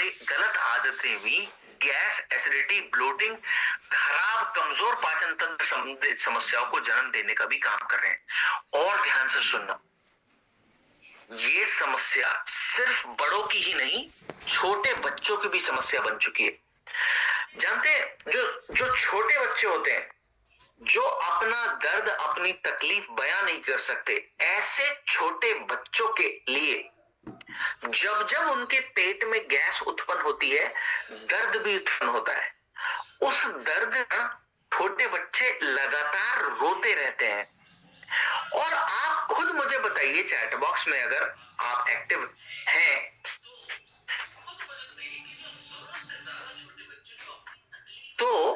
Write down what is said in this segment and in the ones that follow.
हमारी गलत आदतें भी गैस, एसिडिटी, ब्लोटिंग, खराब कमजोर पाचन तंत्र संबंधित समस्याओं को जन्म देने का भी काम कर रहे हैं। और ध्यान से सुनना, ये समस्या सिर्फ बड़ों की ही नहीं, छोटे बच्चों की भी समस्या बन चुकी है। जानते हैं, जो छोटे बच्चे होते हैं, जो अपना दर्द, अपनी तकलीफ बयां नहीं कर सकते, ऐसे छोटे बच्चों के लिए जब जब उनके पेट में गैस उत्पन्न होती है, दर्द भी उत्पन्न होता है। उस दर्द का छोटे बच्चे लगातार रोते रहते हैं। और आप खुद मुझे बताइए चैट बॉक्स में, अगर आप एक्टिव हैं, तो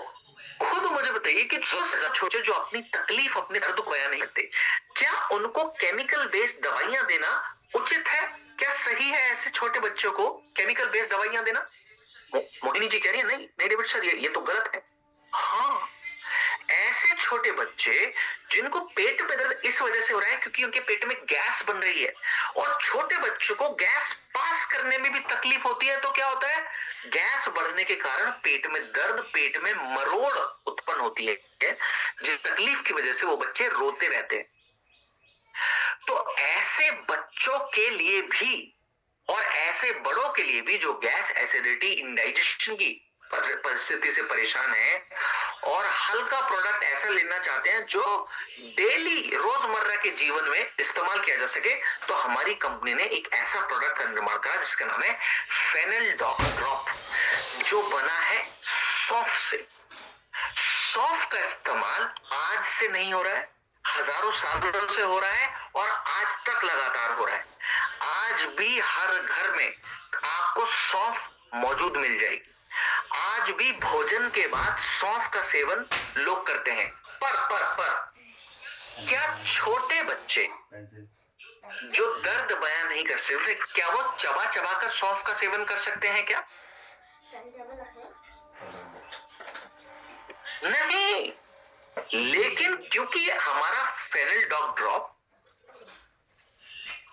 खुद मुझे बताइए कि जो छोटे, जो अपनी तकलीफ, अपने दर्द को बयान नहीं करते, क्या उनको केमिकल बेस्ड दवाइयां देना उचित है? क्या सही है ऐसे छोटे बच्चों को केमिकल बेस्ड दवाइयां देना? मोहिनी जी कह रही है नहीं नहीं डेविड सर, ये तो गलत है। हाँ, ऐसे छोटे बच्चे जिनको पेट में दर्द इस वजह से हो रहा है क्योंकि उनके पेट में गैस बन रही है, और छोटे बच्चों को गैस पास करने में भी तकलीफ होती है, तो क्या होता है, गैस बढ़ने के कारण पेट में दर्द, पेट में मरोड़ उत्पन्न होती है, जिस तकलीफ की वजह से वो बच्चे रोते रहते हैं। तो ऐसे बच्चों के लिए भी और ऐसे बड़ों के लिए भी जो गैस, एसिडिटी, इंडाइजेशन की परिस्थिति से परेशान है और हल्का प्रोडक्ट ऐसा लेना चाहते हैं जो डेली, रोजमर्रा के जीवन में इस्तेमाल किया जा सके, तो हमारी कंपनी ने एक ऐसा प्रोडक्ट का निर्माण करा जिसका नाम है फेनेलडॉक ड्रॉप, जो बना है सौंफ से। सौंफ का इस्तेमाल आज से नहीं हो रहा है, हजारों सालों से हो रहा है और आज तक लगातार हो रहा है। आज भी हर घर में आपको सौंफ मौजूद मिल जाएगी। आज भी भोजन के बाद सौंफ का सेवन लोग करते हैं। पर क्या छोटे बच्चे जो दर्द बयान नहीं कर सकते, क्या वो चबा चबा कर सौंफ का सेवन कर सकते हैं क्या? नहीं, लेकिन क्योंकि हमारा फेनेलडॉक ड्रॉप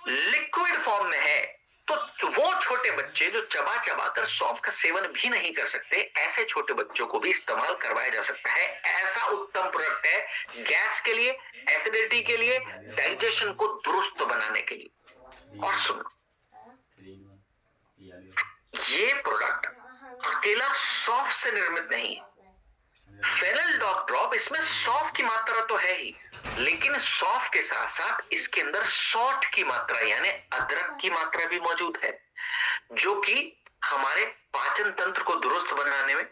लिक्विड फॉर्म में है, तो वो छोटे बच्चे जो चबा चबा कर सौंफ का सेवन भी नहीं कर सकते, ऐसे छोटे बच्चों को भी इस्तेमाल करवाया जा सकता है। ऐसा उत्तम प्रोडक्ट है गैस के लिए, एसिडिटी के लिए, डाइजेशन को दुरुस्त बनाने के लिए। और सुनो, ये प्रोडक्ट अकेला सौंफ से निर्मित नहीं है। फेनेलडॉक ड्रॉप, इसमें सौंफ की मात्रा तो है ही, लेकिन सौंफ के साथ साथ इसके अंदर सॉल्ट की मात्रा यानी अदरक की मात्रा भी मौजूद है, जो कि हमारे पाचन तंत्र को दुरुस्त बनाने में,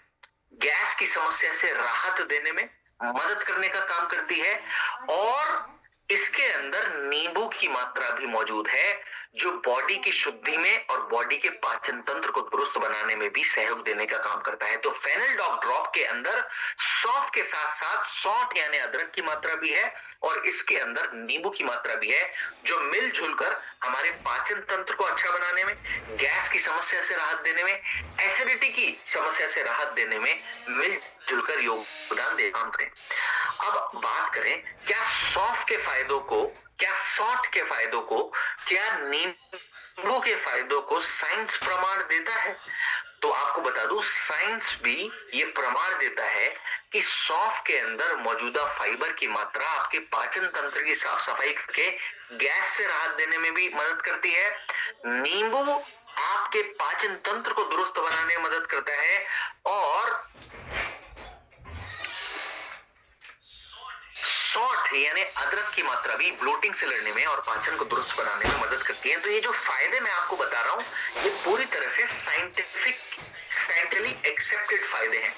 गैस की समस्या से राहत देने में मदद करने का काम करती है। और इसके अंदर नींबू की मात्रा भी मौजूद है, जो बॉडी की शुद्धि में और बॉडी के पाचन तंत्र को दुरुस्त बनाने में भी सहयोग देने का काम करता है। तो फेनेलडॉक ड्रॉप के अंदर सौंफ के साथ साथ सॉल्ट यानी अदरक की मात्रा भी है और इसके अंदर नींबू की मात्रा भी है, जो मिलजुल कर हमारे पाचन तंत्र को अच्छा बनाने में, गैस की समस्या से राहत देने में, एसिडिटी की समस्या से राहत देने में मिलजुल कर योगदान दे काम करें। अब बात करें, क्या सौंफ के फायदों को, क्या सॉल्ट के फायदों को, क्या नींबू के फायदों को साइंस प्रमाण देता है? तो आपको बता दूं, साइंस भी ये प्रमाण देता है कि सौंफ के अंदर मौजूदा फाइबर की मात्रा आपके पाचन तंत्र की साफ सफाई करके गैस से राहत देने में भी मदद करती है। नींबू आपके पाचन तंत्र को दुरुस्त बनाने में मदद करता है और सॉल्ट यानी अदरक की मात्रा भी ब्लोटिंग से लड़ने में और पाचन को दुरुस्त बनाने में मदद करती है। तो ये जो फायदे मैं आपको बता रहा हूं, ये पूरी तरह से साइंटिफिकली एक्सेप्टेड फायदे हैं।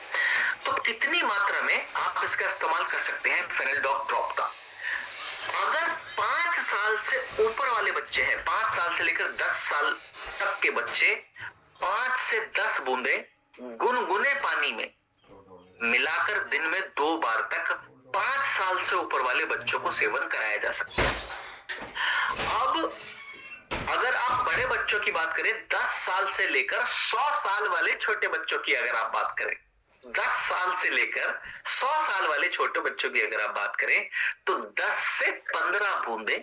तो कितनी मात्रा में आप इसका इस्तेमाल कर सकते हैं फेनेलडॉक ड्रॉप का? अगर 5 साल से ऊपर वाले बच्चे हैं, 5 साल से लेकर 10 साल तक के बच्चे 5 से 10 बूंदे गुनगुने पानी में मिलाकर दिन में 2 बार तक 5 साल से ऊपर वाले बच्चों को सेवन कराया जा सकता है। अब अगर आप बड़े बच्चों की बात करें, 10 साल से लेकर 100 साल वाले छोटे बच्चों की अगर आप बात करें, 10 साल से लेकर 100 साल वाले छोटे बच्चों की अगर आप बात करें, तो 10 से 15 बूंदे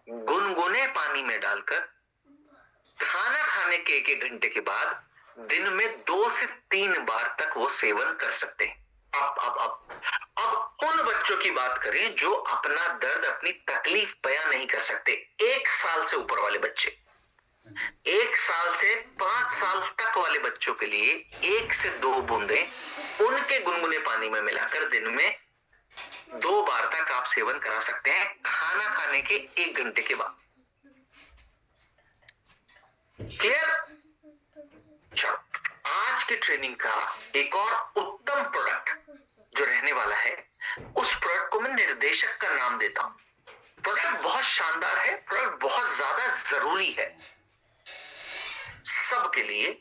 गुनगुने पानी में डालकर खाना खाने के 1-1 घंटे के बाद दिन में 2 से 3 बार तक वो सेवन कर सकते हैं। अब उन बच्चों की बात करें जो अपना दर्द, अपनी तकलीफ बयां नहीं कर सकते। 1 साल से ऊपर वाले बच्चे, 1 साल से 5 साल तक वाले बच्चों के लिए 1 से 2 बूंदें उनके गुनगुने पानी में मिलाकर दिन में 2 बार तक आप सेवन करा सकते हैं, खाना खाने के 1 घंटे के बाद। क्लियर? चलो, आज की ट्रेनिंग का एक और उत्तम प्रोडक्ट जो रहने वाला है, उस प्रोडक्ट को मैं निर्देशक का नाम देता हूं। प्रोडक्ट बहुत शानदार है, प्रोडक्ट बहुत ज्यादा जरूरी है सबके लिए।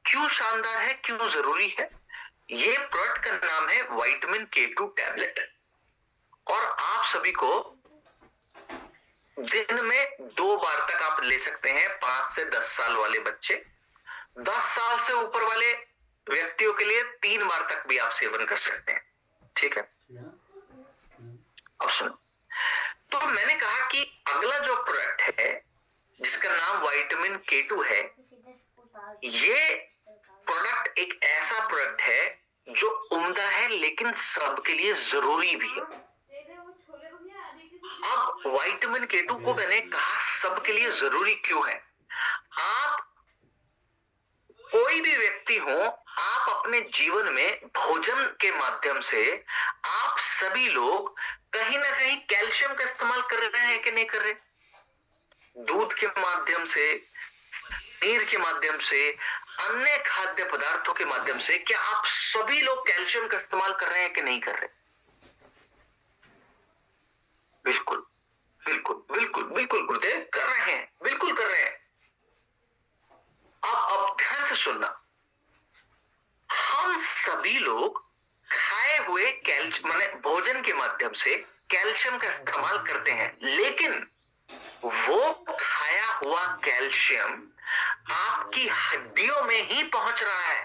क्यों शानदार है, क्यों जरूरी है? ये प्रोडक्ट का नाम है विटामिन K2 टैबलेट, और आप सभी को दिन में 2 बार तक आप ले सकते हैं। 5 से 10 साल वाले बच्चे, 10 साल से ऊपर वाले व्यक्तियों के लिए 3 बार तक भी आप सेवन कर सकते हैं। ठीक है, अब सुनो। तो मैंने कहा कि अगला जो प्रोडक्ट है जिसका नाम विटामिन K2 है, ये प्रोडक्ट एक ऐसा प्रोडक्ट है जो उम्दा है लेकिन सबके लिए जरूरी भी है। अब विटामिन K2 को मैंने कहा सबके लिए जरूरी क्यों है? आप कोई भी व्यक्ति हो, आप अपने जीवन में भोजन के माध्यम से आप सभी लोग कहीं ना कहीं कैल्शियम का इस्तेमाल कर रहे हैं कि नहीं कर रहे? दूध के माध्यम से, पनीर के माध्यम से, अन्य खाद्य पदार्थों के माध्यम से, क्या आप सभी लोग कैल्शियम का इस्तेमाल कर रहे हैं कि नहीं कर रहे? बिल्कुल बिल्कुल बिल्कुल बिल्कुल गुरुदेव, कर रहे हैं, बिल्कुल कर रहे हैं। अब ध्यान से सुनना, हम सभी लोग खाए हुए कैल्शियम माने भोजन के माध्यम से कैल्शियम का इस्तेमाल करते हैं, लेकिन वो खाया हुआ कैल्शियम आपकी हड्डियों में ही पहुंच रहा है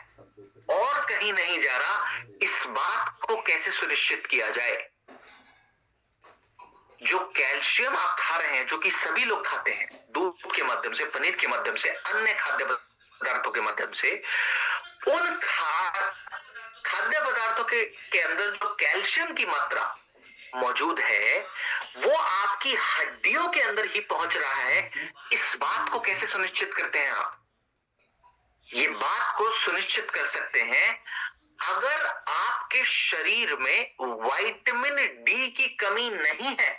और कहीं नहीं जा रहा। इस बात को कैसे सुनिश्चित किया जाए? जो कैल्शियम आप खा रहे हैं, जो कि सभी लोग खाते हैं, दूध के माध्यम से, पनीर के माध्यम से, अन्य खाद्य पदार्थों के माध्यम से, उन खाद्य पदार्थों के अंदर जो कैल्शियम की मात्रा मौजूद है वो आपकी हड्डियों के अंदर ही पहुंच रहा है। इस बात को कैसे सुनिश्चित करते हैं आप? ये बात को सुनिश्चित कर सकते हैं अगर आपके शरीर में विटामिन डी की कमी नहीं है,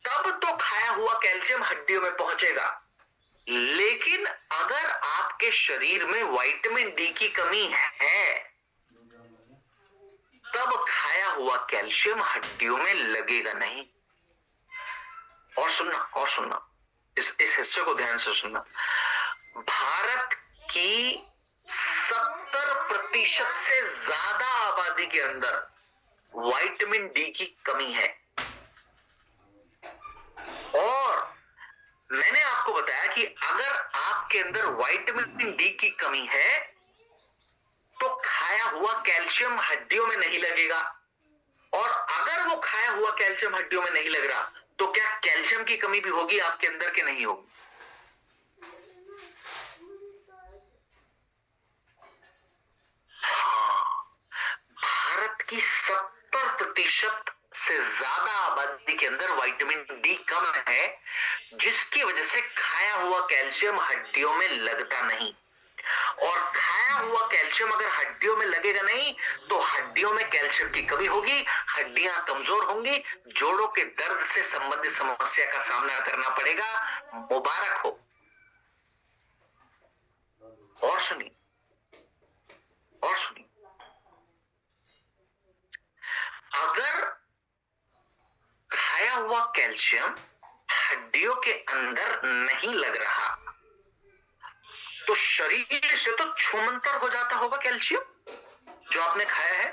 तब तो खाया हुआ कैल्शियम हड्डियों में पहुंचेगा। लेकिन अगर आपके शरीर में विटामिन डी की कमी है, तब खाया हुआ कैल्शियम हड्डियों में लगेगा नहीं। और सुनना, इस हिस्से को ध्यान से सुनना। भारत की 70% से ज्यादा आबादी के अंदर विटामिन डी की कमी है, और मैंने आपको बताया कि अगर आपके अंदर विटामिन डी की कमी है तो खाया हुआ कैल्शियम हड्डियों में नहीं लगेगा, और अगर वो खाया हुआ कैल्शियम हड्डियों में नहीं लग रहा तो क्या कैल्शियम की कमी भी होगी आपके अंदर कि नहीं होगी? हाँ, भारत की 70% से ज्यादा आबादी के अंदर विटामिन डी कम है, जिसकी वजह से खाया हुआ कैल्शियम हड्डियों में लगता नहीं। और खाया हुआ कैल्शियम अगर हड्डियों में लगेगा नहीं तो हड्डियों में कैल्शियम की कमी होगी, हड्डियां कमजोर होंगी, जोड़ों के दर्द से संबंधित समस्या का सामना करना पड़ेगा। मुबारक हो। और सुनिए, और सुनिए, अगर खाया हुआ कैल्शियम हड्डियों के अंदर नहीं लग रहा तो शरीर से तो छूमंतर हो जाता होगा कैल्शियम जो आपने खाया है,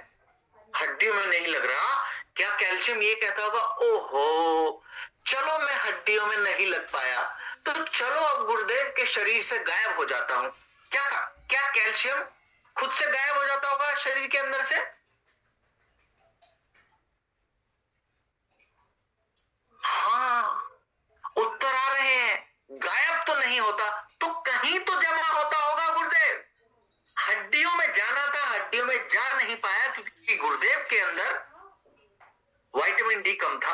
हड्डियों में नहीं लग रहा। क्या कैल्शियम ये कहता होगा, ओहो चलो मैं हड्डियों में नहीं लग पाया तो चलो अब गुरुदेव के शरीर से गायब हो जाता हूं? क्या कैल्शियम खुद से गायब हो जाता होगा शरीर के अंदर से? हाँ, उत्तर आ रहे हैं, गायब तो नहीं होता, तो कहीं तो जमा होता होगा गुरुदेव। हड्डियों में जाना था, हड्डियों में जा नहीं पाया क्योंकि गुरुदेव के अंदर विटामिन डी कम था।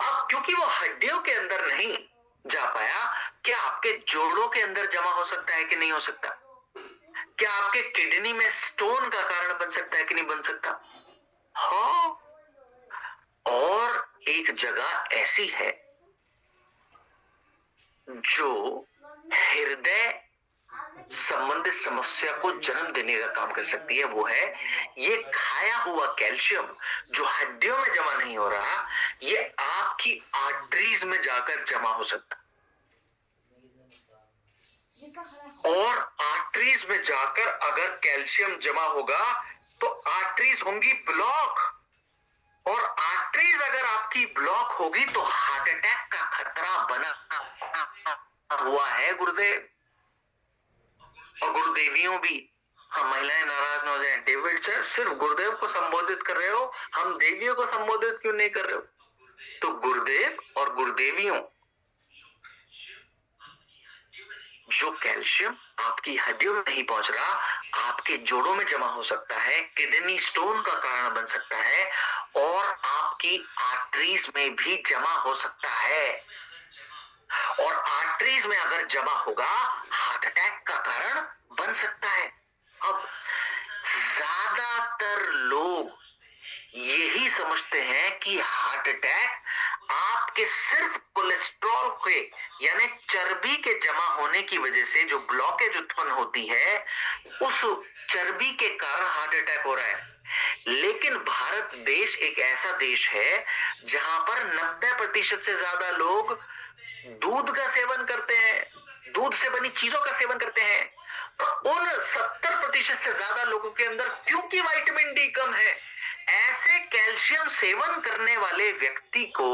अब क्योंकि वो हड्डियों के अंदर नहीं जा पाया, क्या आपके जोड़ों के अंदर जमा हो सकता है कि नहीं हो सकता? क्या आपके किडनी में स्टोन का कारण बन सकता है कि नहीं बन सकता? हाँ। और एक जगह ऐसी है जो हृदय संबंधित समस्या को जन्म देने का काम कर सकती है, वो है ये खाया हुआ कैल्शियम जो हड्डियों में जमा नहीं हो रहा, ये आपकी आर्टरीज में जाकर जमा हो सकता, और आर्टरीज में जाकर अगर कैल्शियम जमा होगा तो आर्टरीज होंगी ब्लॉक, और आर्टरीज अगर आपकी ब्लॉक होगी तो हार्ट अटैक का खतरा बना हुआ है गुरुदेव। और गुरुदेवियों भी, हम महिलाएं नाराज ना हो जाएं, डेविड सर सिर्फ गुरुदेव को संबोधित कर रहे हो, हम देवियों को संबोधित क्यों नहीं कर रहे हो? तो गुरुदेव और गुरुदेवियों, जो कैल्शियम आपकी हड्डियों में नहीं पहुंच रहा, आपके जोड़ों में जमा हो सकता है, किडनी स्टोन का कारण बन सकता है, और आपकी आर्टरीज में भी जमा हो सकता है, और आर्टरीज में अगर जमा होगा हार्ट अटैक का कारण बन सकता है। अब ज्यादातर लोग यही समझते हैं कि हार्ट अटैक आपके सिर्फ कोलेस्ट्रॉल के यानी चर्बी के जमा होने की वजह से जो ब्लॉकेज उत्पन्न होती है, उस चर्बी के कारण हार्ट अटैक हो रहा है। लेकिन भारत देश एक ऐसा देश है जहां पर 90% से ज्यादा लोग दूध का सेवन करते हैं, दूध से बनी चीजों का सेवन करते हैं। तो उन 70% से ज्यादा लोगों के अंदर क्योंकि विटामिन डी कम है, ऐसे कैल्शियम सेवन करने वाले व्यक्ति को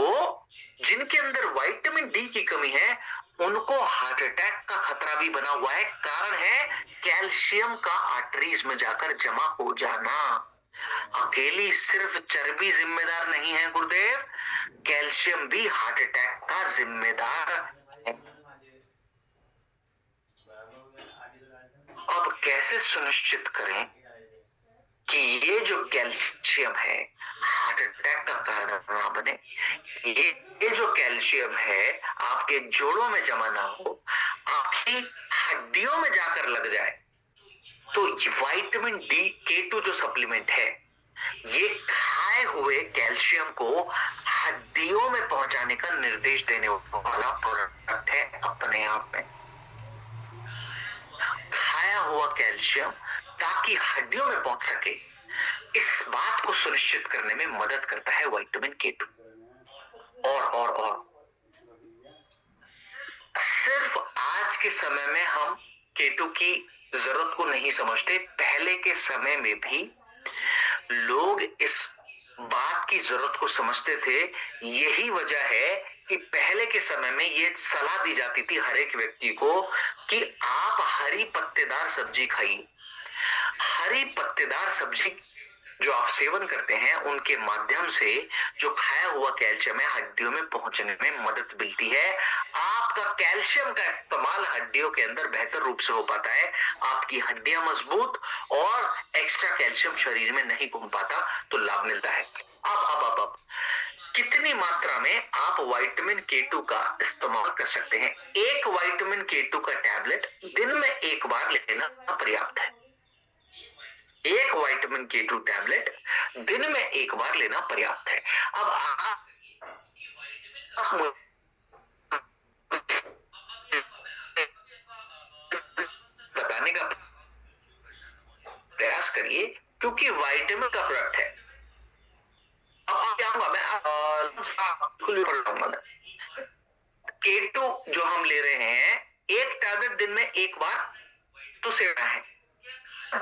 जिनके अंदर विटामिन डी की कमी है, उनको हार्ट अटैक का खतरा भी बना हुआ है। कारण है कैल्शियम का आर्टरीज में जाकर जमा हो जाना। अकेली सिर्फ चर्बी जिम्मेदार नहीं है गुरुदेव, कैल्शियम भी हार्ट अटैक का जिम्मेदार है। अब कैसे सुनिश्चित करें कि ये जो कैल्शियम है हार्ट अटैक का कारण ना बने, ये जो कैल्शियम है आपके जोड़ों में जमा ना हो, आपकी हड्डियों में जाकर लग जाए? तो विटामिन डी K2 जो सप्लीमेंट है, ये खाए हुए कैल्शियम को हड्डियों में पहुंचाने का निर्देश देने वाला प्रोडक्ट है अपने आप में। खाया हुआ कैल्शियम ताकि हड्डियों में पहुंच सके, इस बात को सुनिश्चित करने में मदद करता है विटामिन K2। और सिर्फ आज के समय में हम K2 की जरूरत को नहीं समझते, पहले के समय में भी लोग इस बात की जरूरत को समझते थे। यही वजह है कि पहले के समय में ये सलाह दी जाती थी हर एक व्यक्ति को कि आप हरी पत्तेदार सब्जी खाइए। हरी पत्तेदार सब्जी जो आप सेवन करते हैं, उनके माध्यम से जो खाया हुआ कैल्शियम है हड्डियों में पहुंचने में मदद मिलती है। आपका कैल्शियम का इस्तेमाल हड्डियों के अंदर बेहतर रूप से हो पाता है, आपकी हड्डियां मजबूत और एक्स्ट्रा कैल्शियम शरीर में नहीं घूम पाता, तो लाभ मिलता है। अब कितनी मात्रा में आप विटामिन K2 का इस्तेमाल कर सकते हैं? एक विटामिन K2 का टैबलेट दिन में एक बार लेना पर्याप्त है। एक विटामिन K2 टैबलेट दिन में एक बार लेना पर्याप्त है। अब आप बताने का प्रयास करिए क्योंकि विटामिन का प्रोडक्ट है। अब क्या होगा, मैं K2 जो हम ले रहे हैं, एक टैबलेट दिन में एक बार तो सेवना है।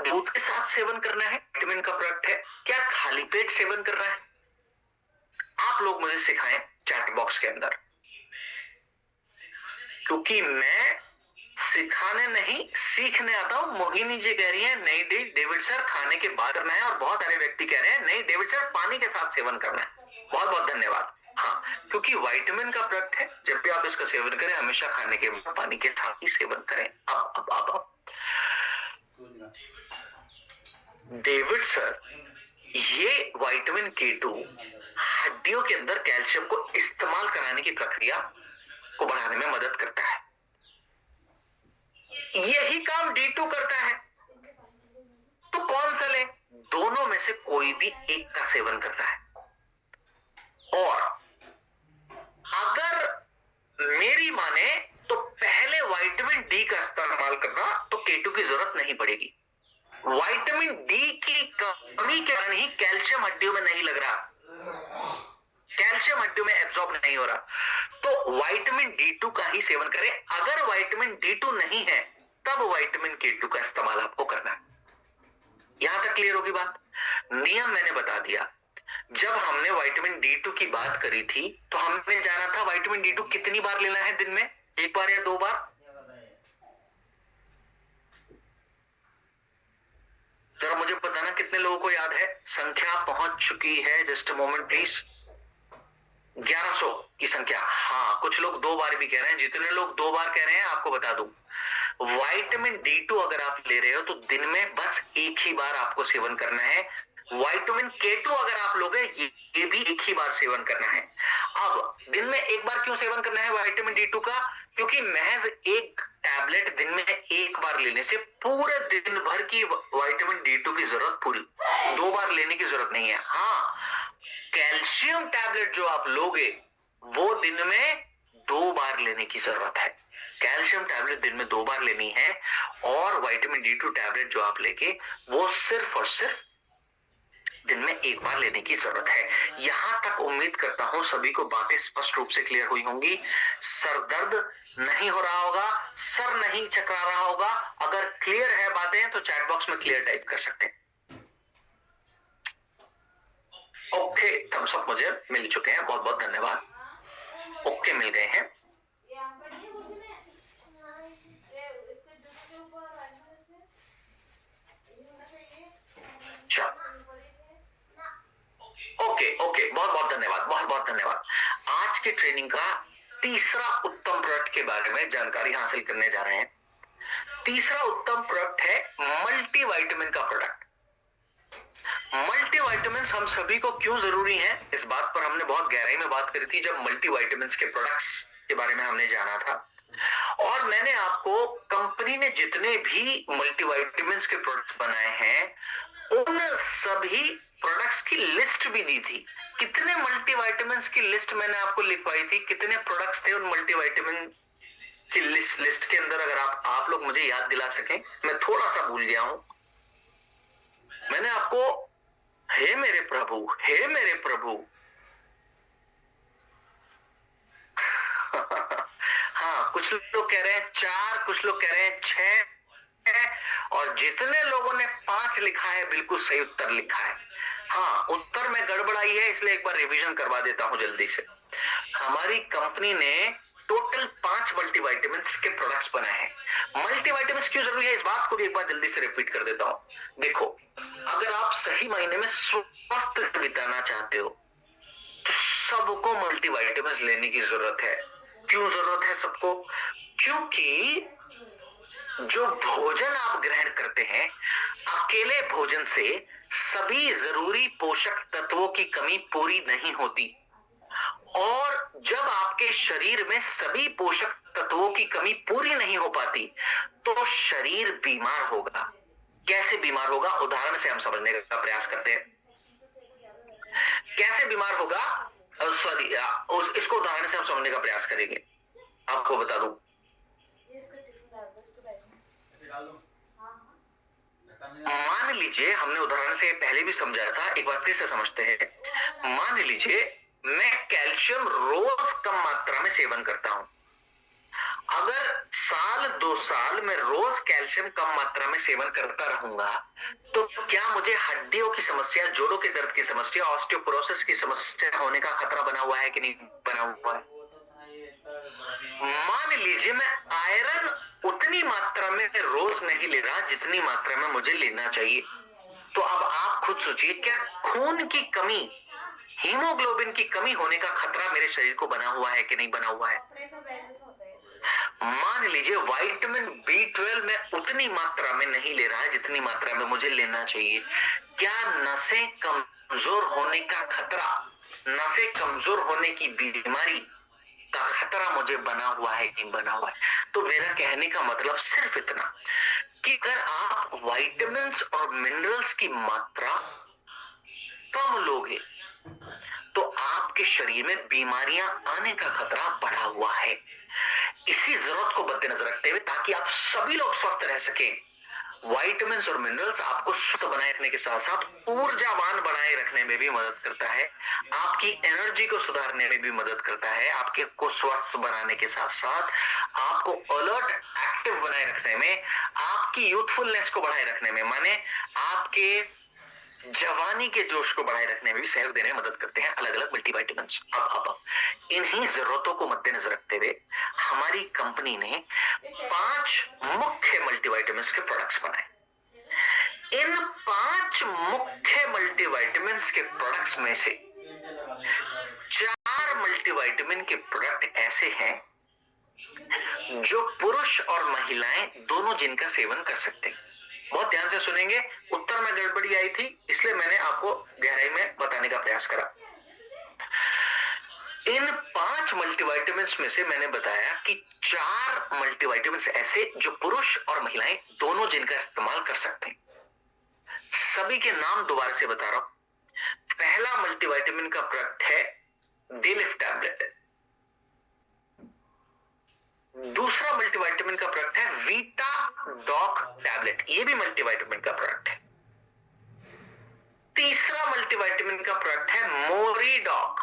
दूध के साथ सेवन करना है, विटामिन का प्रोडक्ट है, क्या खाली पेट सेवन करना है? आप लोग मुझे सिखाएं चैट बॉक्स के अंदर, क्योंकि मैं सिखाने नहीं सीखने आता हूं। मोहिनी जी कह रही है नहीं डेविड सर खाने के बाद करना है, और बहुत सारे व्यक्ति कह रहे हैं नहीं डेविड सर पानी के साथ सेवन करना है। बहुत बहुत धन्यवाद। हाँ, क्योंकि विटामिन का प्रोडक्ट है, जब भी आप इसका सेवन करें हमेशा खाने के बाद पानी के साथ ही सेवन करें। अब डेविड सर, ये विटामिन K2 हड्डियों के अंदर कैल्शियम को इस्तेमाल कराने की प्रक्रिया को बढ़ाने में मदद करता है। यही काम D2 करता है। तो कौन सा ले? दोनों में से कोई भी एक का सेवन करना है। और अगर मेरी माने तो पहले विटामिन डी का इस्तेमाल करना, तो K2 की जरूरत नहीं पड़ेगी। विटामिन डी की कमी के कारण ही कैल्शियम हड्डियों में नहीं लग रहा, कैल्शियम हड्डियों में एब्जॉर्ब नहीं हो रहा, तो विटामिन D2 का ही सेवन करें। अगर विटामिन D2 नहीं है तब विटामिन K2 का इस्तेमाल आपको करना है। यहां तक क्लियर होगी बात? नियम मैंने बता दिया। जब हमने विटामिन D2 की बात करी थी तो हमने जाना था विटामिन D2 कितनी बार लेना है दिन में, एक बार या दो बार? जरा मुझे बताना कितने लोगों को याद है? संख्या पहुंच चुकी है, जस्ट अ मोमेंट प्लीज। 1100 की संख्या। हाँ, कुछ लोग दो बार भी कह रहे हैं। जितने लोग दो बार कह रहे हैं आपको बता दूं, विटामिन D2 अगर आप ले रहे हो तो दिन में बस एक ही बार आपको सेवन करना है। विटामिन K2 अगर आप लोगे ये भी एक ही बार सेवन करना है। अब दिन में एक बार क्यों सेवन करना है विटामिन D2 का? क्योंकि महज एक टैबलेट दिन में एक बार लेने से पूरे दिन भर की विटामिन D2 की जरूरत पूरी, दो बार लेने की जरूरत नहीं है। हाँ, कैल्शियम टैबलेट जो आप लोगे वो दिन में दो बार लेने की जरूरत है। कैल्शियम टैबलेट दिन में दो बार लेनी है, और विटामिन D2 टैबलेट जो आप लेके वो सिर्फ और सिर्फ दिन में एक बार लेने की जरूरत है। यहां तक उम्मीद करता हूं सभी को बातें स्पष्ट रूप से क्लियर हुई होंगी। सर दर्द नहीं हो रहा होगा, सर नहीं चकरा रहा होगा। अगर क्लियर है बातें तो चैट बॉक्स में क्लियर टाइप कर सकते हैं। ओके, थम्स अप मुझे मिल चुके हैं, बहुत बहुत धन्यवाद। ओके, मिल गए हैं। ओके ओके, बहुत बहुत धन्यवाद, बहुत बहुत धन्यवाद। आज की ट्रेनिंग का तीसरा उत्तम प्रोडक्ट के बारे में जानकारी हासिल करने जा रहे हैं। तीसरा उत्तम प्रोडक्ट है मल्टीविटामिन का प्रोडक्ट। मल्टीविटामिन हम सभी को क्यों जरूरी है, इस बात पर हमने बहुत गहराई में बात करी थी जब मल्टीविटामिन के प्रोडक्ट्स के बारे में हमने जाना था। और मैंने आपको कंपनी ने जितने भी मल्टीविटामिन के प्रोडक्ट्स बनाए हैं उन सभी प्रोडक्ट्स की लिस्ट भी दी थी। कितने मल्टीविटामिन की लिस्ट मैंने आपको लिखवाई थी, कितने प्रोडक्ट्स थे उन मल्टीविटामिन की लिस्ट के अंदर? अगर आप लोग मुझे याद दिला सकें, मैं थोड़ा सा भूल गया हूं। मैंने आपको, हे मेरे प्रभु, हे मेरे प्रभु हाँ, कुछ लोग कह रहे हैं 4, कुछ लोग कह रहे हैं 6, और जितने लोगों ने 5 लिखा है बिल्कुल सही उत्तर लिखा है। हाँ, उत्तर में गड़बड़ाई है, इसलिए एक बार रिवीजन करवा देता हूं जल्दी से। हमारी कंपनी ने टोटल 5 मल्टीविटामिन के प्रोडक्ट्स बनाए हैं। मल्टीविटामिन क्यों जरूरी है इस बात को भी एक बार जल्दी से रिपीट कर देता हूं। देखो, अगर आप सही मायने में स्वस्थ बिताना चाहते हो तो सबको मल्टीविटामिन लेने की जरूरत है। क्यों जरूरत है सबको? क्योंकि जो भोजन आप ग्रहण करते हैं, अकेले भोजन से सभी जरूरी पोषक तत्वों की कमी पूरी नहीं होती। और जब आपके शरीर में सभी पोषक तत्वों की कमी पूरी नहीं हो पाती तो शरीर बीमार होगा। कैसे बीमार होगा, उदाहरण से हम समझने का प्रयास करते हैं। कैसे बीमार होगा, सॉरी, इसको उदाहरण से हम समझने का प्रयास करेंगे। आपको बता दूं, मान लीजिए, हमने उदाहरण से पहले भी समझाया था, एक बार फिर से समझते हैं। मान लीजिए मैं कैल्शियम रोज कम मात्रा में सेवन करता हूं। अगर साल 2 साल में रोज कैल्शियम कम मात्रा में सेवन करता रहूंगा तो क्या मुझे हड्डियों की समस्या, जोड़ों के दर्द की समस्या, ऑस्टियोपोरोसिस की समस्या होने का खतरा बना हुआ है कि नहीं बना हुआ है? मान लीजिए मैं आयरन उतनी मात्रा में रोज नहीं ले रहा जितनी मात्रा में मुझे लेना चाहिए। तो अब आप खुद सोचिए, क्या खून की कमी हीमोग्लोबिन की कमी होने का खतरा मेरे शरीर को बना हुआ है कि नहीं बना हुआ है? मान लीजिए विटामिन B12 में उतनी मात्रा में नहीं ले रहा है जितनी मात्रा में मुझे लेना चाहिए। क्या नसें कमजोर होने का खतरा, नसें कमजोर होने की बीमारी का खतरा मुझे बना हुआ है कि नहीं बना हुआ है? तो मेरा कहने का मतलब सिर्फ इतना कि अगर आप विटामिन्स और मिनरल्स की मात्रा कम लोगे तो आपके शरीर में बीमारियां आने का खतरा बढ़ा हुआ है। इसी जरूरत को मद्देनजर रखते हुए ताकि आप सभी लोग स्वस्थ रह सकें, विटामिन्स और मिनरल्स आपको स्वस्थ बनाए रखने के साथ साथ ऊर्जावान बनाए रखने में भी मदद करता है, आपकी एनर्जी को सुधारने में भी मदद करता है, आपके को स्वस्थ बनाने के साथ साथ आपको अलर्ट एक्टिव बनाए रखने में, आपकी यूथफुलनेस को बढ़ाए रखने में, माने आपके जवानी के जोश को बढ़ाए रखने में भी सहयोग देने में मदद करते हैं अलग अलग मल्टीविटामिन्स। अब इन्हीं जरूरतों को मद्देनजर रखते हुए हमारी कंपनी ने 5 मुख्य मल्टीविटामिन्स के प्रोडक्ट्स बनाए। इन 5 मुख्य मल्टीविटामिन्स के प्रोडक्ट्स में से 4 मल्टीविटामिन के प्रोडक्ट ऐसे हैं जो पुरुष और महिलाएं दोनों जिनका सेवन कर सकते हैं। बहुत ध्यान से सुनेंगे, उत्तर में गड़बड़ी आई थी इसलिए मैंने आपको गहराई में बताने का प्रयास करा। इन 5 मल्टीविटामिन्स में से मैंने बताया कि 4 मल्टीविटामिन्स ऐसे जो पुरुष और महिलाएं दोनों जिनका इस्तेमाल कर सकते हैं। सभी के नाम दोबारा से बता रहा हूं। पहला मल्टीविटामिन का प्रोडक्ट है डेलिफ्ट टैबलेट। दूसरा मल्टीविटामिन का प्रोडक्ट है वीटा डॉक टैबलेट, ये भी मल्टीविटामिन का प्रोडक्ट है। तीसरा मल्टीविटामिन का प्रोडक्ट है मोरीडॉक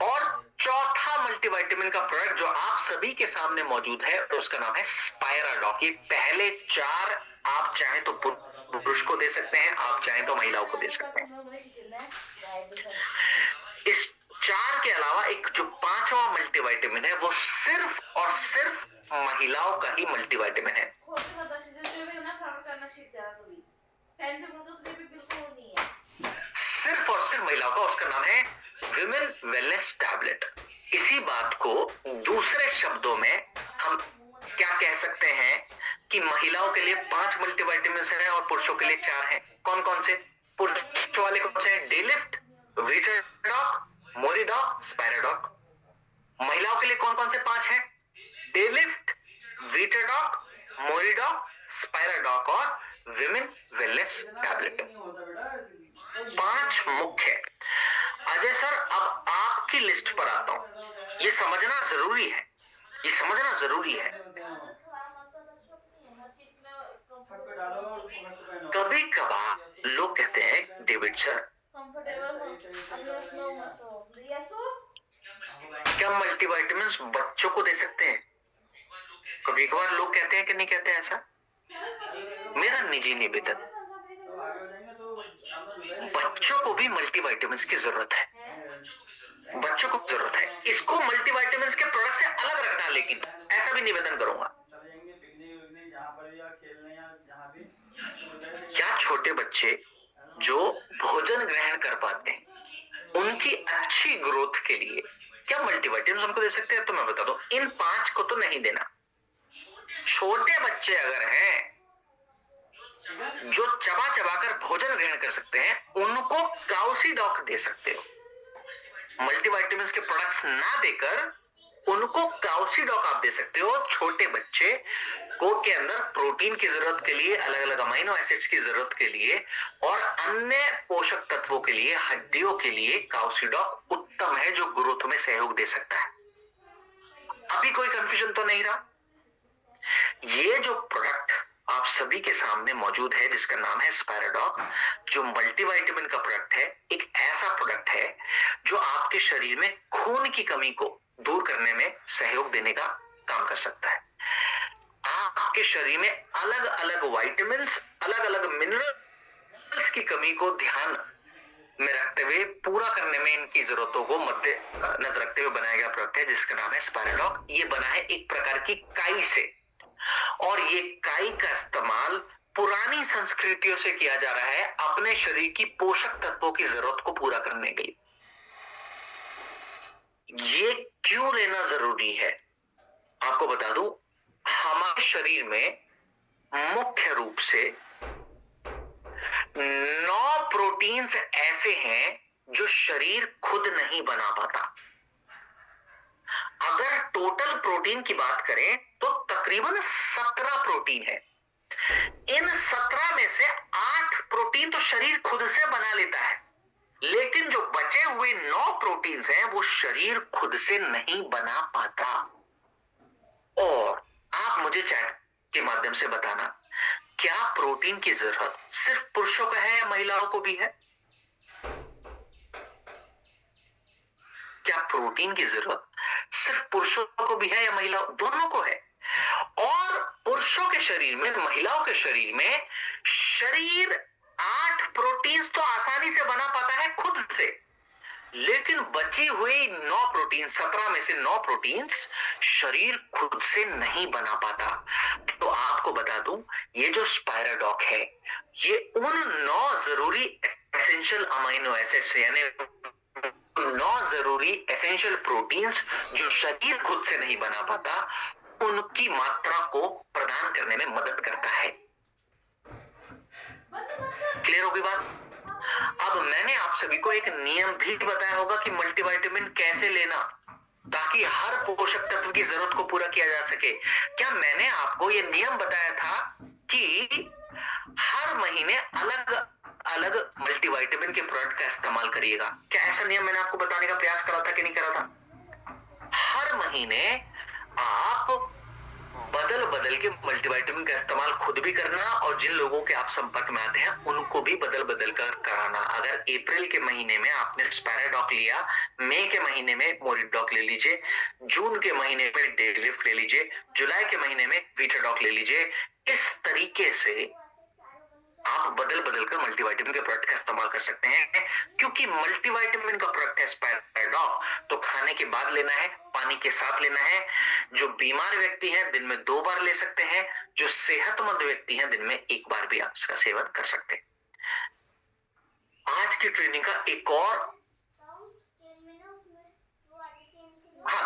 और चौथा मल्टीविटामिन का प्रोडक्ट जो आप सभी के सामने मौजूद है उसका नाम है स्पायराडॉक। ये पहले 4 आप चाहें तो पुरुष को दे सकते हैं, आप चाहें तो महिलाओं को दे सकते हैं। इस 4 के अलावा एक जो 5वां मल्टीविटामिन है वो सिर्फ और सिर्फ महिलाओं का ही मल्टीविटामिन है। सिर्फ और सिर्फ महिलाओं का, उसका नाम है विमेन वेलनेस टैबलेट। इसी बात को दूसरे शब्दों में हम क्या कह सकते हैं कि महिलाओं के लिए 5 मल्टीविटामिन हैं और पुरुषों के लिए 4 हैं। कौन कौन से? पुरुषों वाले कौन से हैं? डेलिफ्ट, वीटाडॉक, मोरीडॉक, स्पायराडॉक। महिलाओं के लिए कौन कौन से 5 हैं? डेलिफ्ट, वीटाडॉक, मोरीडॉक, स्पायराडॉक और विमेन वेलनेस टैबलेट। 5 मुख्य। अजय सर अब आपकी लिस्ट पर आता हूं। ये समझना जरूरी है, ये समझना जरूरी है। कभी कभार लोग कहते हैं डेविड सर क्या मल्टीविटामिन्स बच्चों को दे सकते हैं? कभी कभार लोग कहते हैं कि नहीं कहते हैं ऐसा? मेरा निजी निवेदन, बच्चों को भी मल्टीविटामिन्स की जरूरत है, बच्चों को जरूरत है। इसको मल्टीविटामिन्स के प्रोडक्ट से अलग रखना, लेकिन ऐसा भी निवेदन करूंगा। क्या छोटे बच्चे जो भोजन ग्रहण कर पाते हैं उनकी अच्छी ग्रोथ के लिए क्या मल्टीविटामिन्स उनको दे सकते हैं? तो मैं बता दूं, इन 5 को तो नहीं देना। छोटे बच्चे अगर हैं जो चबा चबा कर भोजन ग्रहण कर सकते हैं उनको काउसीडॉक दे सकते हो। मल्टीविटामिन्स के प्रोडक्ट्स ना देकर उनको काउसीडॉक आप दे सकते हो। छोटे बच्चे को के अंदर प्रोटीन की जरूरत के लिए, अलग अलग अमीनो एसिड्स की जरूरत के लिए और अन्य पोषक तत्वों के लिए, हड्डियों के लिए काउसीडॉक उत्तम है जो ग्रोथ में सहयोग दे सकता है। अभी कोई कंफ्यूजन तो नहीं रहा? ये जो प्रोडक्ट आप सभी के सामने मौजूद है जिसका नाम है स्पायराडॉक, जो मल्टीविटामिन का प्रोडक्ट है, एक ऐसा प्रोडक्ट है जो आपके शरीर में खून की कमी को दूर करने में सहयोग देने का काम कर सकता है। आपके शरीर में अलग अलग विटामिन्स, अलग अलग मिनरल्स की कमी को ध्यान में रखते हुए पूरा करने में इनकी जरूरतों को मद्दे नजर रखते हुए बनाया गया प्रोडक्ट है जिसका नाम है स्पायराडॉक। ये बना है एक प्रकार की काई से और ये काई का इस्तेमाल पुरानी संस्कृतियों से किया जा रहा है अपने शरीर की पोषक तत्वों की जरूरत को पूरा करने के लिए। ये क्यों लेना जरूरी है आपको बता दूं, हमारे शरीर में मुख्य रूप से 9 प्रोटीन्स ऐसे हैं जो शरीर खुद नहीं बना पाता। अगर टोटल प्रोटीन की बात करें तो तकरीबन 17 प्रोटीन है। इन 17 में से 8 प्रोटीन तो शरीर खुद से बना लेता है, लेकिन जो बचे हुए 9 प्रोटीन्स हैं वो शरीर खुद से नहीं बना पाता। और आप मुझे चैट के माध्यम से बताना, क्या प्रोटीन की जरूरत सिर्फ पुरुषों को है या महिलाओं को भी है? क्या प्रोटीन की जरूरत सिर्फ पुरुषों को भी है या महिलाओं, दोनों को है? और पुरुषों के शरीर में, महिलाओं के शरीर में, शरीर 8 प्रोटीन्स तो आसानी से बना पाता है खुद से, लेकिन बची हुई 9 प्रोटीन, 17 में से 9 प्रोटीन्स शरीर खुद से नहीं बना पाता। तो आपको बता दूं, ये जो स्पाइराडॉक है, ये उन 9 जरूरी एसेंशियल अमीनो एसिड्स यानी 9 जरूरी एसेंशियल प्रोटीन्स जो शरीर खुद से नहीं बना पाता, उनकी मात्रा को प्रदान करने में मदद करता है। क्लियर होगी बात? अब मैंने आप सभी को एक नियम भी बताया होगा कि मल्टीविटामिन कैसे लेना, ताकि हर पोषक तत्व की जरूरत को पूरा किया जा सके। क्या मैंने आपको यह नियम बताया था कि हर महीने अलग अलग मल्टीविटामिन के प्रोडक्ट का इस्तेमाल करिएगा? क्या ऐसा नियम मैंने आपको बताने का प्रयास करा था कि नहीं करा था? हर महीने आप बदल बदल के मल्टीविटामिन का इस्तेमाल खुद भी करना और जिन लोगों के आप संपर्क में आते हैं उनको भी बदल बदल कर कराना। अगर अप्रैल के महीने में आपने स्पाइराडॉक लिया, मई के महीने में मोरिडॉक ले लीजिए, जून के महीने में डेलिफ्ट ले लीजिए, जुलाई के महीने में वीटाडॉक ले लीजिए। इस तरीके से आप बदल बदल कर मल्टीविटामिन के प्रोडक्ट का इस्तेमाल कर सकते हैं, क्योंकि मल्टीविटामिन का प्रोडक्ट है स्पाइराडॉक, तो खाने के बाद लेना है, पानी के साथ लेना है। जो बीमार व्यक्ति हैं दिन में 2 बार ले सकते हैं, जो सेहतमंद व्यक्ति हैं दिन में 1 बार भी आप इसका सेवन कर सकते हैं। आज की ट्रेनिंग का एक और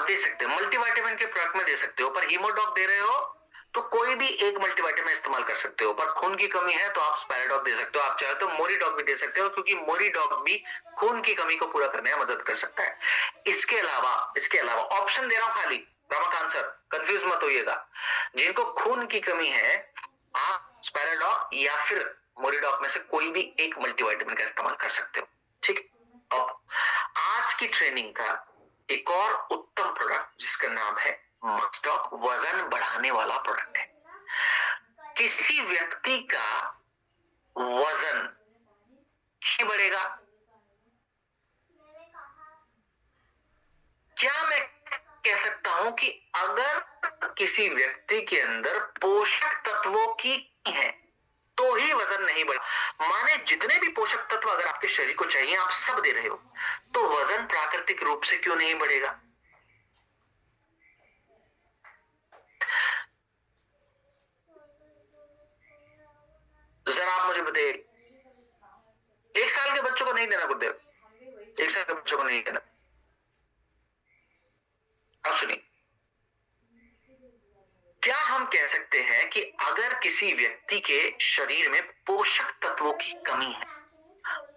दे सकते हो, मल्टीविटामिन के प्रोडक्ट में दे सकते हो, पर हीमोडॉक दे रहे हो तो कोई भी एक मल्टीविटामिन इस्तेमाल कर सकते हो। पर खून की कमी है तो आप स्पाइराडॉक दे सकते हो, आप चाहे तो मोरिडॉक भी दे सकते हो, क्योंकि मोरिडॉक भी खून की कमी को पूरा करने में मदद कर सकता है। इसके अलावा ऑप्शन दे रहा हूं खाली, रमाकांत सर कंफ्यूज मत होइएगा। जिनको खून की कमी है, आप स्पाइराडॉक या फिर मोरिडॉक में से कोई भी एक मल्टीविटामिन का इस्तेमाल कर सकते हो। ठीक, अब आज की ट्रेनिंग का एक और उत्तम प्रोडक्ट जिसका नाम है मास्टॉक, वजन बढ़ाने वाला प्रोडक्ट है। किसी व्यक्ति का वजन क्यों बढ़ेगा? क्या मैं कह सकता हूं कि अगर किसी व्यक्ति के अंदर पोषक तत्वों की कमी है तो ही वजन नहीं बढ़ा। माने जितने भी पोषक तत्व अगर आपके शरीर को चाहिए आप सब दे रहे हो, तो वजन प्राकृतिक रूप से क्यों नहीं बढ़ेगा? जरा आप मुझे बताइए। 1 साल के बच्चों को नहीं देना गुरुदेव, 1 साल के बच्चों को नहीं देना। अब सुनिए, क्या हम कह सकते हैं कि अगर किसी व्यक्ति के शरीर में पोषक तत्वों की कमी है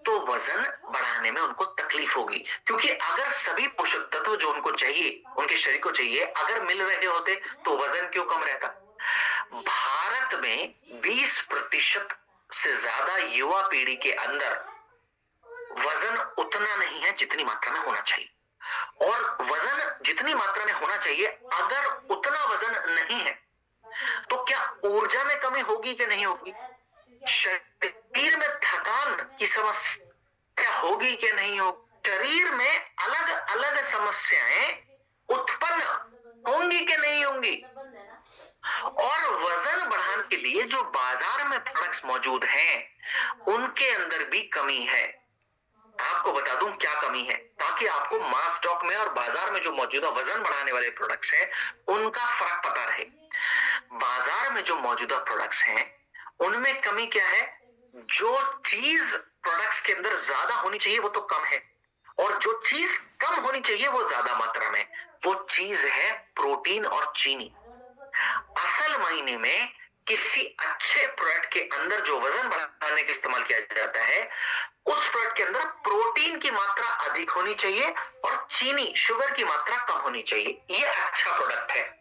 तो वजन बढ़ाने में उनको तकलीफ होगी? क्योंकि अगर सभी पोषक तत्व जो उनको चाहिए, उनके शरीर को चाहिए, अगर मिल रहे होते तो वजन क्यों कम रहता? भारत में 20% से ज्यादा युवा पीढ़ी के अंदर वजन उतना नहीं है जितनी मात्रा में होना चाहिए, और वजन जितनी मात्रा में होना चाहिए, अगर उतना वजन नहीं है तो क्या ऊर्जा में कमी होगी कि नहीं होगी? शरीर में थकान की समस्या होगी कि नहीं होगी? शरीर में अलग अलग समस्याएं उत्पन्न होंगी कि नहीं होंगी? और वजन बढ़ाने के लिए जो बाजार में प्रोडक्ट्स मौजूद हैं उनके अंदर भी कमी है। आपको बता दूं क्या कमी है, ताकि आपको मास स्टॉक में और बाजार में जो मौजूदा वजन बढ़ाने वाले प्रोडक्ट्स हैं उनका फर्क पता रहे। बाजार में जो मौजूदा प्रोडक्ट्स हैं उनमें कमी क्या है? जो चीज प्रोडक्ट्स के अंदर ज्यादा होनी चाहिए वो तो कम है, और जो चीज कम होनी चाहिए वो ज्यादा मात्रा में, वो चीज है प्रोटीन और चीनी। असल मायने में किसी अच्छे प्रोडक्ट के अंदर जो वजन बढ़ाने के इस्तेमाल किया जाता है, उस प्रोडक्ट के अंदर प्रोटीन की मात्रा अधिक होनी चाहिए और चीनी शुगर की मात्रा कम होनी चाहिए। ये अच्छा प्रोडक्ट है।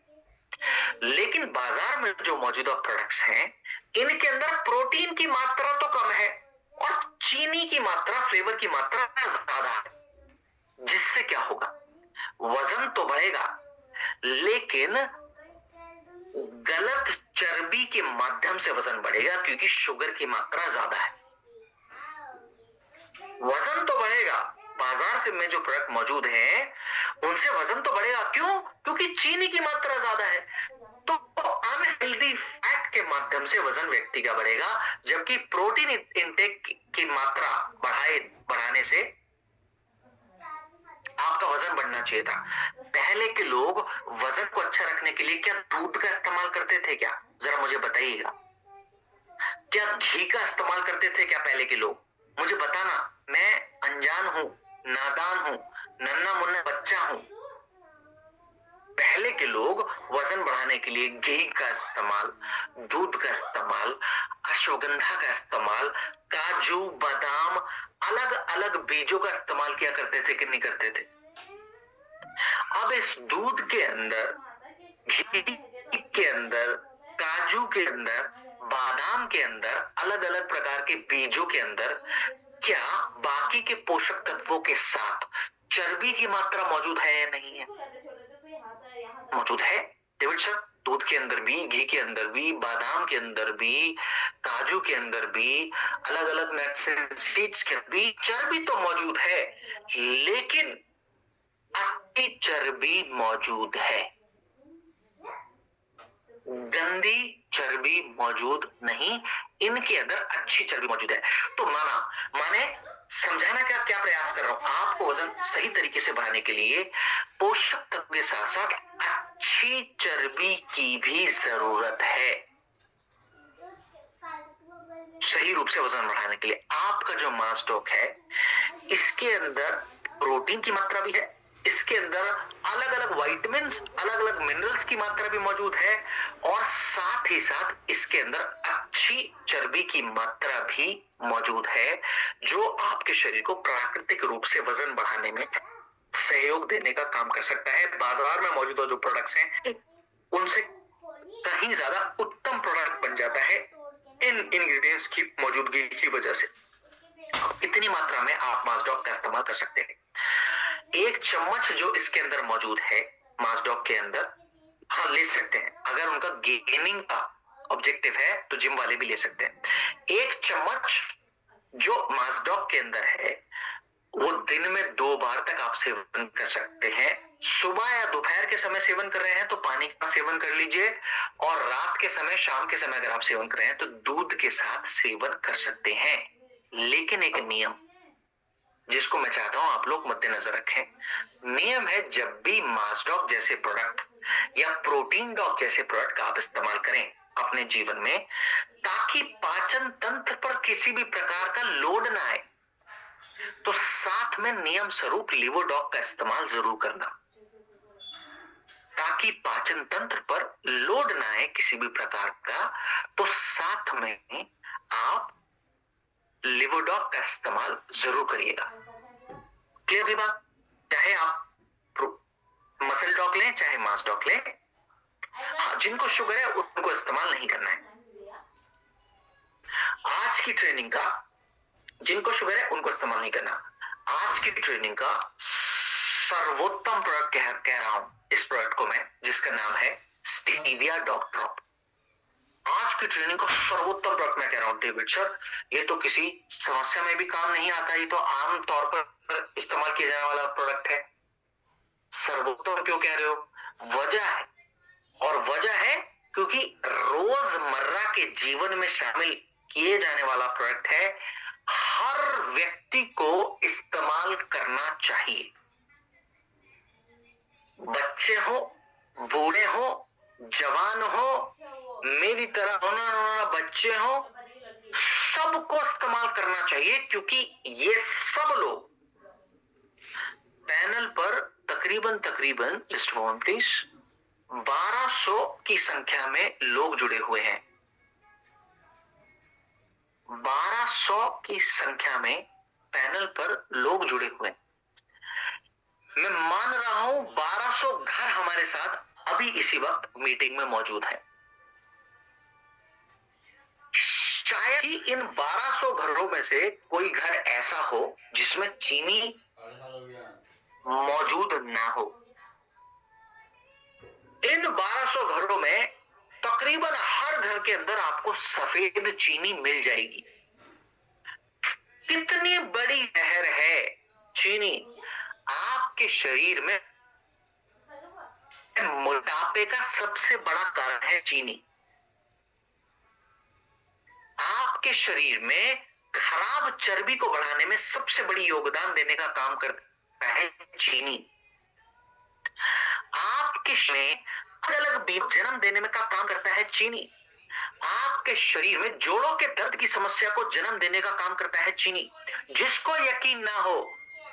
लेकिन बाजार में जो मौजूदा प्रोडक्ट्स हैं, इनके अंदर प्रोटीन की मात्रा तो कम है और चीनी की मात्रा, फ्लेवर की मात्रा ज्यादा है। जिससे क्या होगा? वजन तो बढ़ेगा, लेकिन गलत चर्बी के माध्यम से वजन बढ़ेगा, क्योंकि शुगर की मात्रा ज्यादा है। वजन तो बढ़ेगा, बाजार से में जो प्रोडक्ट मौजूद हैं उनसे वजन तो बढ़ेगा। क्यों? क्योंकि चीनी की मात्रा ज्यादा है। तो अनहेल्दी फैट के माध्यम से वजन व्यक्ति का बढ़ेगा, जबकि प्रोटीन इंटेक की मात्रा बढ़ाने से आपका वजन बढ़ना चाहिए था। पहले के लोग वजन को अच्छा रखने के लिए क्या दूध का इस्तेमाल करते थे क्या? जरा मुझे बताइएगा। क्या घी का इस्तेमाल करते थे क्या पहले के लोग? मुझे बताना, मैं अनजान हूं, नादान हूं, नन्ना मुन्ना बच्चा हूं। पहले के लोग वजन बढ़ाने के लिए घी का इस्तेमाल, दूध का इस्तेमाल, अश्वगंधा का इस्तेमाल, काजू, बादाम, अलग अलग बीजों का इस्तेमाल किया करते थे कि नहीं करते थे? अब इस दूध के अंदर, घी के अंदर, काजू के अंदर, बादाम के अंदर, अलग अलग प्रकार के बीजों के अंदर क्या बाकी के पोषक तत्वों के साथ चर्बी की मात्रा मौजूद है या नहीं है? मौजूद है। डेविड सर, दूध के अंदर भी, घी के अंदर भी, बादाम के अंदर भी, काजू के अंदर भी, अलग अलग नट्स एंड सीड्स के अंदर भी चर्बी तो मौजूद है, लेकिन अच्छी चर्बी मौजूद है, गंदी चर्बी मौजूद नहीं। इनके अंदर अच्छी चर्बी मौजूद है। तो माने समझाना क्या प्रयास कर रहा हूं, आपको वजन सही तरीके से बढ़ाने के लिए पोषक तत्व के साथ साथ अच्छी चर्बी की भी जरूरत है। सही रूप से वजन बढ़ाने के लिए आपका जो मास स्टॉक है, इसके अंदर प्रोटीन की मात्रा भी है, इसके अंदर अलग अलग विटामिन्स, अलग अलग मिनरल्स की मात्रा भी मौजूद है, और साथ ही साथ इसके अंदर अच्छी चर्बी की मात्रा भी मौजूद है, जो आपके शरीर को प्राकृतिक रूप से वजन बढ़ाने में सहयोग देने का काम कर सकता है। बाजार में मौजूदा जो प्रोडक्ट्स हैं, उनसे कहीं ज्यादा उत्तम प्रोडक्ट बन जाता है इन इंग्रेडिएंट्स की मौजूदगी की वजह से। कितनी मात्रा में आप मासडॉक का इस्तेमाल कर सकते हैं? 1 चम्मच जो इसके अंदर मौजूद है मासडॉक के अंदर, हाँ ले सकते हैं। अगर उनका गेनिंग का ऑब्जेक्टिव है तो जिम वाले भी ले सकते हैं। 1 चम्मच जो मासडॉक के अंदर है, वो दिन में 2 बार तक आप सेवन कर सकते हैं। सुबह या दोपहर के समय सेवन कर रहे हैं तो पानी का सेवन कर लीजिए, और रात के समय, शाम के समय अगर आप सेवन कर रहे हैं तो दूध के साथ सेवन कर सकते हैं। लेकिन एक नियम जिसको मैं चाहता हूं आप लोग मद्देनजर रखें, नियम है, जब भी मासडॉक जैसे प्रोडक्ट या प्रोटीन डॉक जैसे प्रोडक्ट का आप इस्तेमाल करें अपने जीवन में, ताकि पाचन तंत्र पर किसी भी प्रकार का लोड ना आए, तो साथ में नियम स्वरूप लिवोडॉक का इस्तेमाल जरूर करना, ताकि पाचन तंत्र पर लोड ना आए किसी भी प्रकार का। तो साथ में आप लिवोडॉक का इस्तेमाल जरूर करिएगा। क्लियर है बात? चाहे आप मसल डॉक लें, चाहे मास डॉक लें, हाँ, जिनको शुगर है उनको इस्तेमाल नहीं करना है। आज की ट्रेनिंग का, जिनको शुगर है उनको इस्तेमाल नहीं करना। आज की ट्रेनिंग का सर्वोत्तम प्रोडक्ट कह रहा हूं इस प्रोडक्ट को मैं, जिसका नाम है स्टीविया डॉक ड्रॉप। आज की ट्रेनिंग का सर्वोत्तम प्रोडक्ट मैं कह रहा हूं डेविड सर, ये तो किसी समस्या में भी काम नहीं आता, ये तो आम तौर पर इस्तेमाल किया जाने वाला प्रोडक्ट है। सर्वोत्तम क्यों कह रहे हो? वजह है, और वजह है क्योंकि रोजमर्रा के जीवन में शामिल किए जाने वाला प्रोडक्ट है, हर व्यक्ति को इस्तेमाल करना चाहिए। बच्चे हो, बूढ़े हो, जवान हो, मेरी तरह रोना रोना बच्चे हो, सबको इस्तेमाल करना चाहिए, क्योंकि ये सब लोग पैनल पर तकरीबन तकरीबन जस्ट वन प्लीज 1200 की संख्या में लोग जुड़े हुए हैं। 1200 की संख्या में पैनल पर लोग जुड़े हुए हैं। मैं मान रहा हूं 1200 घर हमारे साथ अभी इसी वक्त मीटिंग में मौजूद हैं। शायद ही इन 1200 घरों में से कोई घर ऐसा हो जिसमें चीनी मौजूद ना हो। इन 1200 घरों में तकरीबन हर घर के अंदर आपको सफेद चीनी मिल जाएगी। कितनी बड़ी जहर है चीनी। आपके शरीर में मोटापे का सबसे बड़ा कारण है चीनी। आपके शरीर में खराब चर्बी को बढ़ाने में सबसे बड़ी योगदान देने का काम करता है चीनी। आपके शरीर अलग अलग जन्म देने में का काम करता है चीनी। आपके शरीर में जोड़ों के दर्द की समस्या को जन्म देने का काम करता है चीनी। जिसको यकीन ना हो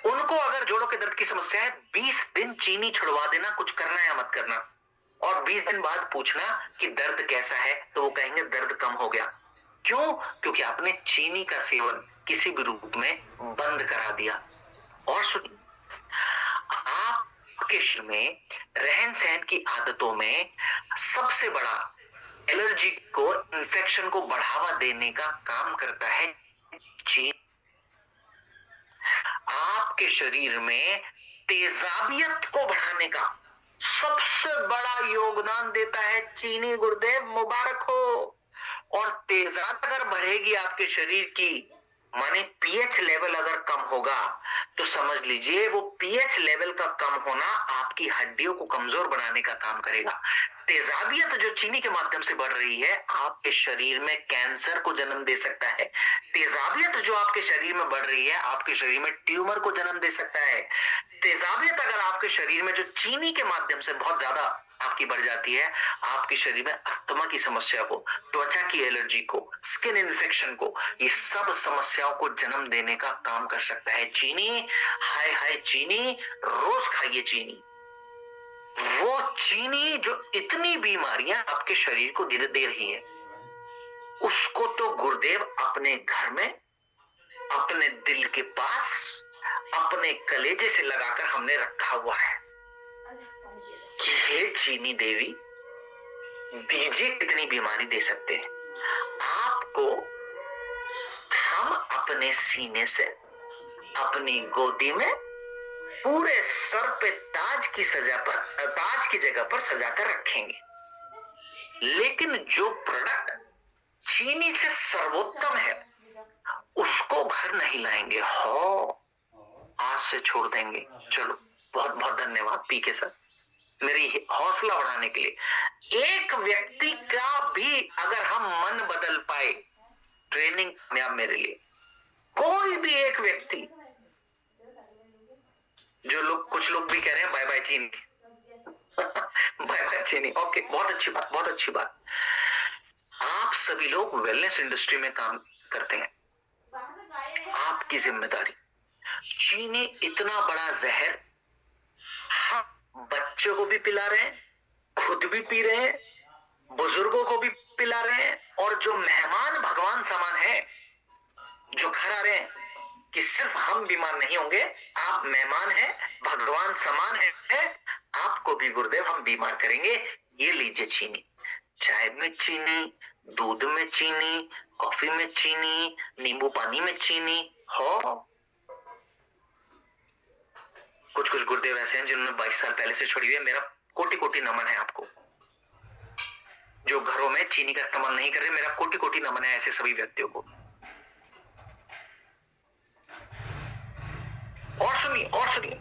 उनको अगर जोड़ों के दर्द की समस्या है, 20 दिन चीनी छुड़वा देना, कुछ करना या मत करना, और 20 दिन बाद पूछना कि दर्द कैसा है, तो वो कहेंगे दर्द कम हो गया। क्यों? क्योंकि आपने चीनी का सेवन किसी भी रूप में बंद करा दिया। और सुनिए, आपके शरीर में रहन सहन की आदतों में सबसे बड़ा एलर्जी को, इन्फेक्शन को बढ़ावा देने का काम करता है चीनी। आपके शरीर में तेजाबियत को बढ़ाने का सबसे बड़ा योगदान देता है चीनी। गुरुदेव मुबारक हो। और तेजाब अगर बढ़ेगी आपके शरीर की, माने पीएच लेवल अगर कम होगा, तो समझ लीजिए वो पीएच लेवल का कम होना आपकी हड्डियों को कमजोर बनाने का काम करेगा। तेजाबियत जो चीनी के माध्यम से बढ़ रही है, आपके शरीर में कैंसर को जन्म दे सकता है। तेजाबियत जो आपके शरीर में बढ़ रही है, आपके शरीर में ट्यूमर को जन्म दे सकता है। तेजाबियत अगर आपके शरीर में जो चीनी के माध्यम से बहुत ज्यादा आपकी बढ़ जाती है, आपके शरीर में अस्थमा की समस्या को, त्वचा की एलर्जी को, स्किन इन्फेक्शन को, ये सब समस्याओं को जन्म देने का काम कर सकता है चीनी। हाय हाय चीनी, रोज खाइए चीनी। वो चीनी जो इतनी बीमारियां आपके शरीर को दे रही है, उसको तो गुरुदेव अपने घर में, अपने दिल के पास, अपने कलेजे से लगाकर हमने रखा हुआ है कि हे चीनी देवी, दीजिए कितनी बीमारी दे सकते हैं आपको। हम अपने सीने से, अपनी गोदी में, पूरे सर पे ताज की जगह पर सजाकर रखेंगे। लेकिन जो प्रोडक्ट चीनी से सर्वोत्तम है, उसको घर नहीं लाएंगे। हो, आज से छोड़ देंगे। चलो, बहुत बहुत धन्यवाद पीके सर, मेरी हौसला बढ़ाने के लिए। एक व्यक्ति का भी अगर हम मन बदल पाए, ट्रेनिंग कामयाब मेरे लिए। कोई भी एक व्यक्ति, जो लोग, कुछ लोग भी कह रहे हैं बाय बाय चीनी बाय बाय चीनी। ओके, बहुत अच्छी बात, बहुत अच्छी बात। आप सभी लोग वेलनेस इंडस्ट्री में काम करते हैं, आपकी जिम्मेदारी। चीनी इतना बड़ा जहर, हम बच्चों को भी पिला रहे हैं, खुद भी पी रहे हैं, बुजुर्गों को भी पिला रहे हैं, और जो मेहमान भगवान समान है, जो घर आ रहे हैं कि सिर्फ हम बीमार नहीं होंगे, आप मेहमान हैं, भगवान समान है, आपको भी गुरुदेव हम बीमार करेंगे। ये लीजिए चीनी। चाय में चीनी, दूध में चीनी, कॉफी में चीनी, नींबू पानी में चीनी। हो, कुछ कुछ गुरुदेव ऐसे हैं जिन्होंने 22 साल पहले से छोड़ी हुई है। मेरा कोटि कोटि नमन है आपको। जो घरों में चीनी का इस्तेमाल नहीं कर रहे, मेरा कोटि कोटि नमन है ऐसे सभी व्यक्तियों को। और सुनिए,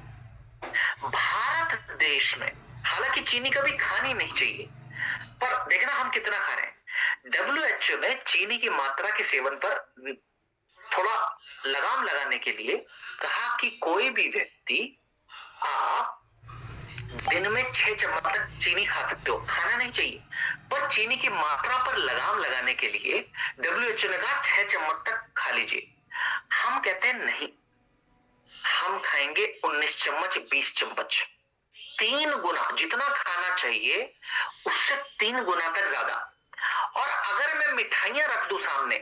भारत देश में हालांकि चीनी कभी खानी नहीं चाहिए, पर देखना हम कितना खा रहे हैं। WHO ने चीनी की मात्रा के सेवन पर थोड़ा लगाम लगाने के लिए कहा कि कोई भी व्यक्ति, आप दिन में 6 चम्मच तक चीनी खा सकते हो, खाना नहीं चाहिए, पर चीनी की मात्रा पर लगाम लगाने के लिए डब्ल्यूएचओ ने कहा 6 चम्मच तक खा लीजिए। हम कहते हैं नहीं, हम खाएंगे 19 चम्मच, 20 चम्मच, 3 गुना जितना खाना चाहिए उससे 3 गुना तक ज्यादा। और अगर मैं मिठाइयां रख दूं सामने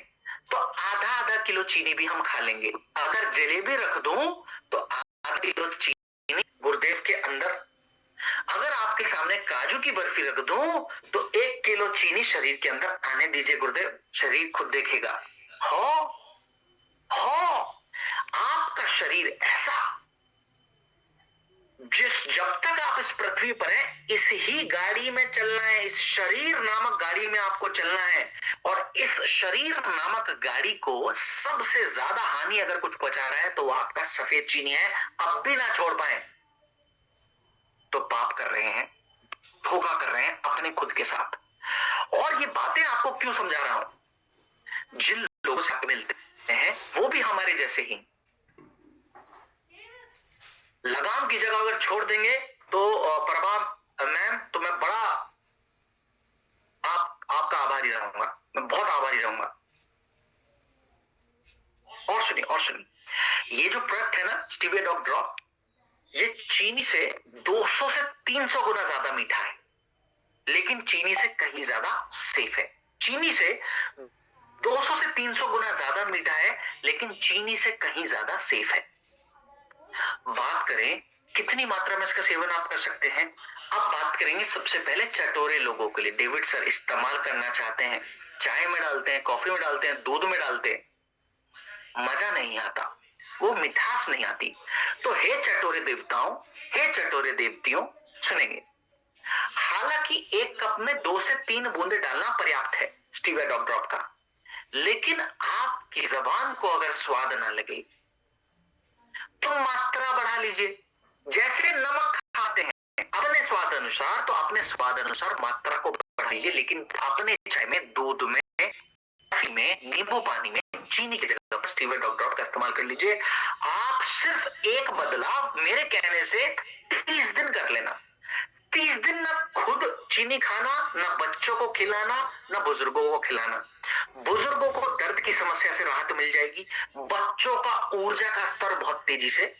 तो आधा आधा किलो चीनी भी हम खा लेंगे। अगर जलेबी रख दूं तो आधा किलो चीनी गुर्देव के अंदर, अगर आपके सामने काजू की बर्फी रख दूं तो 1 किलो चीनी शरीर के अंदर आने दीजिए गुरुदेव, शरीर खुद देखेगा। हो आपका शरीर ऐसा, जब तक आप इस पृथ्वी पर हैं इस ही गाड़ी में चलना है, इस शरीर नामक गाड़ी में आपको चलना है। और इस शरीर नामक गाड़ी को सबसे ज्यादा हानि अगर कुछ पहुंचा रहा है तो वो आपका सफेद चीनी है। अब भी ना छोड़ पाए तो पाप कर रहे हैं, धोखा कर रहे हैं अपने खुद के साथ। और ये बातें आपको क्यों समझा रहा हूं, जिन लोगों से मिलते हैं वो भी हमारे जैसे ही, लगाम की जगह अगर छोड़ देंगे तो प्रभा मैम, तो मैं बड़ा आपका आभारी रहूंगा, मैं बहुत आभारी रहूंगा। और सुनिए, ये जो प्रोडक्ट है ना स्टीविया डॉग ड्रॉप, ये चीनी से 200 से 300 गुना ज्यादा मीठा है, लेकिन चीनी से कहीं ज्यादा सेफ है। चीनी से 200 से 300 गुना ज्यादा मीठा है, लेकिन चीनी से कहीं ज्यादा सेफ है। बात करें कितनी मात्रा में इसका सेवन आप कर सकते हैं। अब बात करेंगे सबसे पहले चटोरे लोगों के लिए। डेविड सर इस्तेमाल करना चाहते हैं, चाय में डालते हैं, कॉफी में डालते हैं, दूध में डालते हैं, मजा नहीं आता, वो मिठास नहीं आती। तो हे चटोरे देवताओं, हे चटोरे देवतियों, सुनेंगे, हालांकि 1 कप में 2 से 3 बूंदे डालना पर्याप्त है स्टीविया डॉग ड्रॉप का, लेकिन आपकी जबान को अगर स्वाद ना लगे तो मात्रा बढ़ा लीजिए। जैसे नमक खाते हैं अपने स्वाद अनुसार, तो अपने स्वाद अनुसार मात्रा को बढ़ा लीजिए, लेकिन अपने चाय में, दूध में, कॉफी में, नींबू पानी में चीनी की जगह पर स्टीविया डॉग ड्रॉप का इस्तेमाल कर लीजिए। आप सिर्फ एक बदलाव मेरे कहने से 30 दिन कर लेना। 30 दिन ना खुद चीनी खाना, ना बच्चों को खिलाना, ना बुजुर्गों को खिलाना। बुजुर्गों को दर्द की समस्या से राहत मिल जाएगी, बच्चों का ऊर्जा का स्तर बहुत तेजी से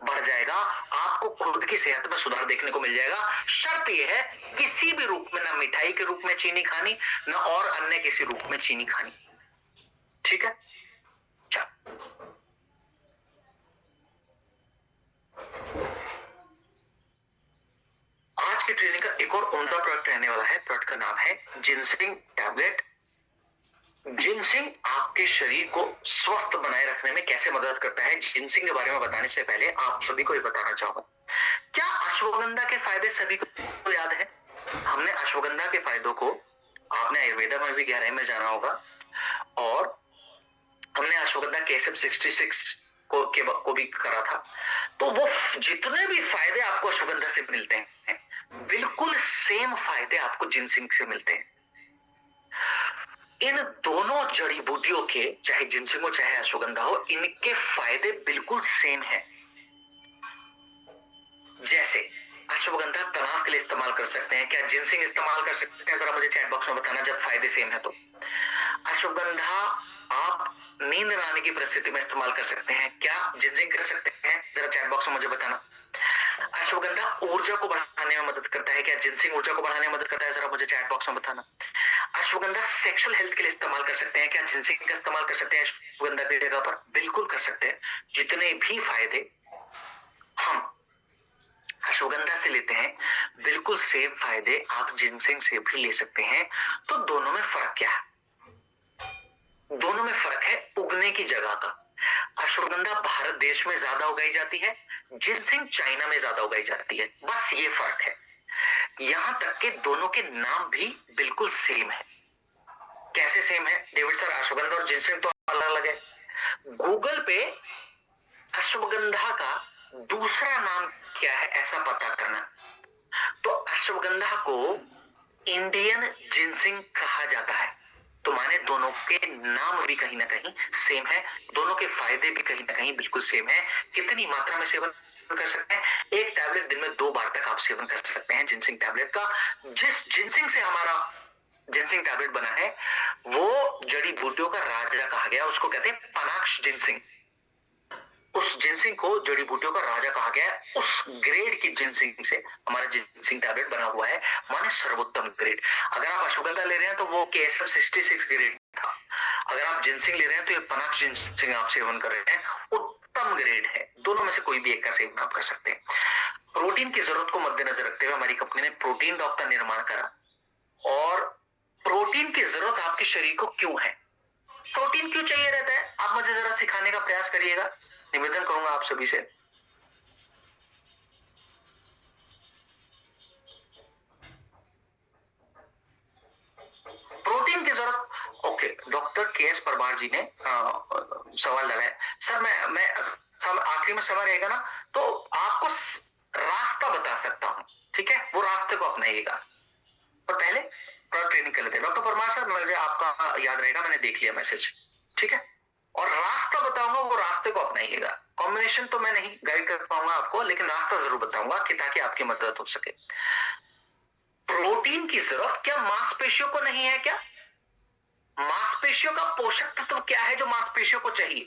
बढ़ जाएगा, आपको खुद की सेहत में सुधार देखने को मिल जाएगा। शर्त यह है किसी भी रूप में, ना मिठाई के रूप में चीनी खानी, ना और अन्य किसी रूप में चीनी खानी। ठीक है, चल आज की ट्रेनिंग का एक और उम्दा प्रोडक्ट रहने वाला है। प्रोडक्ट का नाम है जिनसिंग टैबलेट। जिनसिंग आपके शरीर को स्वस्थ बनाए रखने में कैसे मदद करता है, जिनसिंग के बारे में बताने से पहले आप सभी को ये बताना चाहूंगा, क्या अश्वगंधा के फायदे सभी को याद है? हमने अश्वगंधा के फायदों को, आपने आयुर्वेदा में भी गहराई में जाना होगा, और हमने अश्वगंधा केसम 66 को भी करा था। तो वो जितने भी फायदे आपको अश्वगंधा से मिलते हैं, बिल्कुल सेम फायदे आपको जिनसिंग से मिलते हैं। इन दोनों जड़ी बूटियों के, चाहे जिनसिंग हो चाहे अश्वगंधा हो, इनके फायदे बिल्कुल सेम हैं। जैसे अश्वगंधा तनाव के लिए इस्तेमाल कर सकते हैं, क्या जिनसिंग इस्तेमाल कर सकते हैं? जरा मुझे चैट बॉक्स में बताना जब फायदे सेम है तो। अश्वगंधा आप नींद न आने की परिस्थिति में इस्तेमाल कर सकते हैं, क्या जिनसिंग कर सकते हैं? जरा चैट बॉक्स में मुझे बताना। अश्वगंधा ऊर्जा को बढ़ाने में मदद करता है, क्या जिनसिंग ऊर्जा को बढ़ाने में मदद करता है? जरा मुझे चैट बॉक्स में बताना। अश्वगंधा सेक्सुअल हेल्थ के लिए इस्तेमाल कर सकते हैं, क्या जिनसिंग का इस्तेमाल कर सकते हैं अश्वगंधा की जगह पर? बिल्कुल कर सकते हैं। जितने भी फायदे हम अश्वगंधा से लेते हैं, बिल्कुल सेम फायदे आप जिनसिंग से भी ले सकते हैं। तो दोनों में फर्क क्या है? दोनों में फर्क है उगने की जगह का। अश्वगंधा भारत देश में ज्यादा उगाई जाती है, जिनसिंग चाइना में ज्यादा उगाई जाती है, बस ये फर्क है। यहां तक के दोनों के नाम भी बिल्कुल सेम है। कैसे सेम है डेविड सर? अश्वगंधा और जिनसिंग तो अलग अलग है। गूगल पे अश्वगंधा का दूसरा नाम क्या है ऐसा पता करना, तो अश्वगंधा को इंडियन जिनसिंग कहा जाता है। तो माने दोनों के नाम भी कहीं ना कहीं सेम है, दोनों के फायदे भी कहीं ना कहीं बिल्कुल सेम है। कितनी मात्रा में सेवन कर सकते हैं? एक टैबलेट दिन में 2 बार तक आप सेवन कर सकते हैं जिनसिंग टैबलेट का। जिस जिनसिंग से हमारा जिनसिंग टैबलेट बना है वो जड़ी बूटियों का राजा कहा गया, उसको कहते हैं पनाक्ष जिनसिंग। उस जिनसिंग को जड़ी बूटियों का राजा कहा गया है। उस ग्रेड की जिनसिंग से हमारा जिनसिंग टैबलेट बना हुआ है, माने सर्वोत्तम ग्रेड। अगर आप अश्वगंधा ले रहे हैं तो वो KSM 66 ग्रेड था। अगर आप जिनसिंग ले रहे हैं तो ये पनाक्ष जिनसिंग आप सेवन कर रहे हैं, उत्तम ग्रेड है। दोनों में से कोई भी एक का सेवन आप कर सकते हैं। प्रोटीन की जरूरत को मद्देनजर रखते हुए हमारी कंपनी ने प्रोटीन डॉक का निर्माण करा। और प्रोटीन की जरूरत आपके शरीर को क्यों है, प्रोटीन क्यों चाहिए रहता है, आप मुझे जरा सिखाने का प्रयास करिएगा, निवेदन करूंगा आप सभी से। प्रोटीन की जरूरत, ओके, डॉक्टर KS परमार जी ने सवाल डाला है। सर मैं आखिरी में समय रहेगा ना तो आपको रास्ता बता सकता हूं, ठीक है, वो रास्ते को अपनाइएगा। पर पहले प्रोडक्ट ट्रेनिंग कर लेते हैं। डॉक्टर परमार सर, मुझे आपका याद रहेगा, मैंने देख लिया मैसेज, ठीक है, और रास्ता बताऊंगा, वो रास्ते को अपनाइएगा। कॉम्बिनेशन तो मैं नहीं गाइड कर पाऊंगा आपको, लेकिन रास्ता जरूर बताऊंगा कि ताकि आपकी मदद हो सके। प्रोटीन की जरूरत क्या मांसपेशियों को नहीं है? क्या मांसपेशियों का पोषक तत्व क्या है जो मांसपेशियों को चाहिए?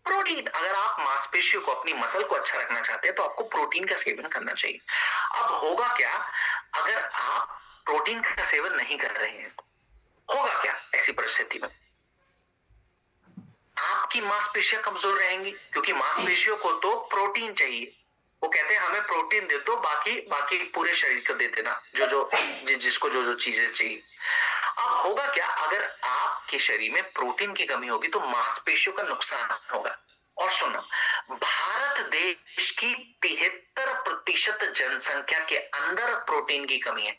प्रोटीन। अगर आप मांसपेशियों को, अपनी मसल को अच्छा रखना चाहते हैं तो आपको प्रोटीन का सेवन करना चाहिए। अब होगा क्या अगर आप प्रोटीन का सेवन नहीं कर रहे हैं? होगा क्या ऐसी परिस्थिति में? आपकी मांसपेशियां कमजोर रहेंगी, क्योंकि मांसपेशियों को तो प्रोटीन चाहिए। वो कहते हैं हमें प्रोटीन दे दो, बाकी पूरे शरीर को दे देना, जिसको जो चीजें चाहिए। अब होगा क्या अगर आपके शरीर में प्रोटीन की कमी होगी तो मांसपेशियों का नुकसान होगा। और सुनो, भारत देश की 73% जनसंख्या के अंदर प्रोटीन की कमी है।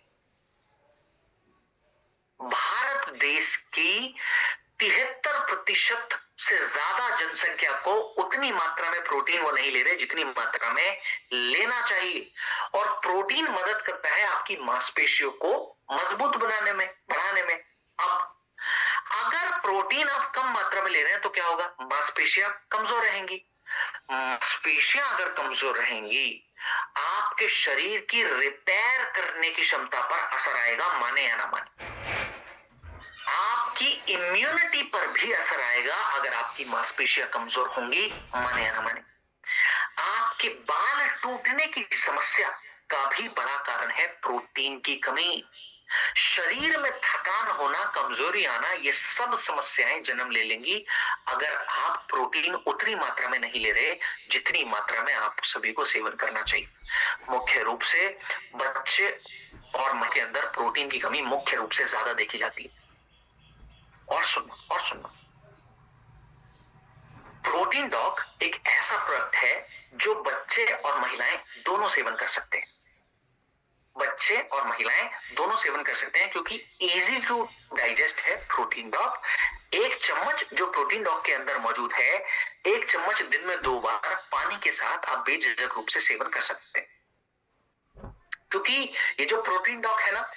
भारत देश की 73% से ज्यादा जनसंख्या को उतनी मात्रा में प्रोटीन वो नहीं ले रहे जितनी मात्रा में लेना चाहिए। और प्रोटीन मदद करता है आपकी मांसपेशियों को मजबूत बनाने में, बढ़ाने में। अब अगर प्रोटीन आप कम मात्रा में ले रहे हैं तो क्या होगा? मांसपेशियां कमजोर रहेंगी। मांसपेशियां अगर कमजोर रहेंगी, आपके शरीर की रिपेयर करने की क्षमता पर असर आएगा, माने या ना माने। आपकी इम्यूनिटी पर भी असर आएगा अगर आपकी मांसपेशियां कमजोर होंगी, माने या ना माने। आपके बाल टूटने की समस्या का भी बड़ा कारण है प्रोटीन की कमी। शरीर में थकान होना, कमजोरी आना, ये सब समस्याएं जन्म ले लेंगी अगर आप प्रोटीन उतनी मात्रा में नहीं ले रहे जितनी मात्रा में आप सभी को सेवन करना चाहिए। मुख्य रूप से बच्चे और मां के अंदर प्रोटीन की कमी मुख्य रूप से ज्यादा देखी जाती है। और सुनो, प्रोटीन डॉक एक ऐसा प्रोडक्ट है जो बच्चे और महिलाएं दोनों सेवन कर सकते हैं। बच्चे और महिलाएं दोनों सेवन कर सकते हैं क्योंकि इजी टू डाइजेस्ट है प्रोटीन डॉक। एक चम्मच जो प्रोटीन डॉक के अंदर मौजूद है, एक चम्मच दिन में 2 बार पानी के साथ आप बेझिझक रूप से सेवन कर सकते हैं। क्योंकि ये जो प्रोटीन डॉक है ना,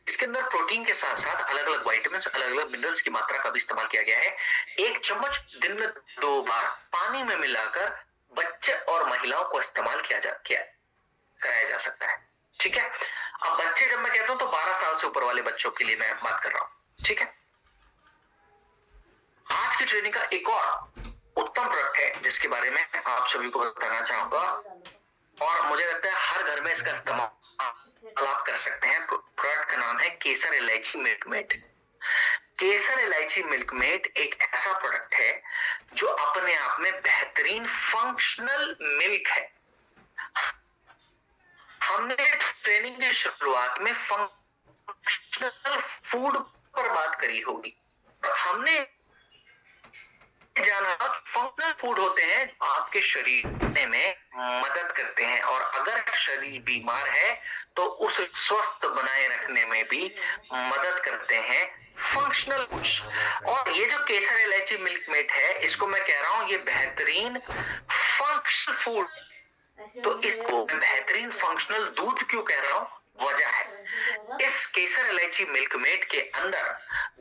इसके अंदर प्रोटीन के साथ साथ अलग अलग विटामिन्स, अलग अलग मिनरल्स की मात्रा का भी इस्तेमाल किया गया है। एक चम्मच दिन में 2 बार पानी में मिलाकर बच्चे और महिलाओं को इस्तेमाल कराया जा सकता है, ठीक है। अब बच्चे जब मैं कहता हूं तो 12 साल से ऊपर वाले बच्चों के लिए मैं बात कर रहा हूं, ठीक है। आज की ट्रेनिंग का एक और उत्तम प्रोडक्ट है जिसके बारे में आप सभी को बताना चाहूंगा, और मुझे लगता है हर घर में इसका इस्तेमाल आप कर सकते हैं। प्रोडक्ट का नाम है केसर इलायची मिल्कमेट। केसर इलायची मिल्कमेट एक ऐसा प्रोडक्ट है जो अपने आप में बेहतरीन फंक्शनल मिल्क है। हमने ट्रेनिंग की शुरुआत में फंक्शनल फूड पर बात करी होगी। हमने जाना फंक्शनल फूड होते हैं आपके शरीर में मदद करते हैं, और अगर शरीर बीमार है तो उसे स्वस्थ बनाए रखने में भी मदद करते हैं फंक्शनल फूड्स। और ये जो केसर इलायची मिल्कमेट है, इसको मैं कह रहा हूं ये बेहतरीन फंक्शनल फूड। तो इसको बेहतरीन फंक्शनल दूध क्यों कह रहा हूं? वजह है, इस केसर इलायची मिल्क मेड के अंदर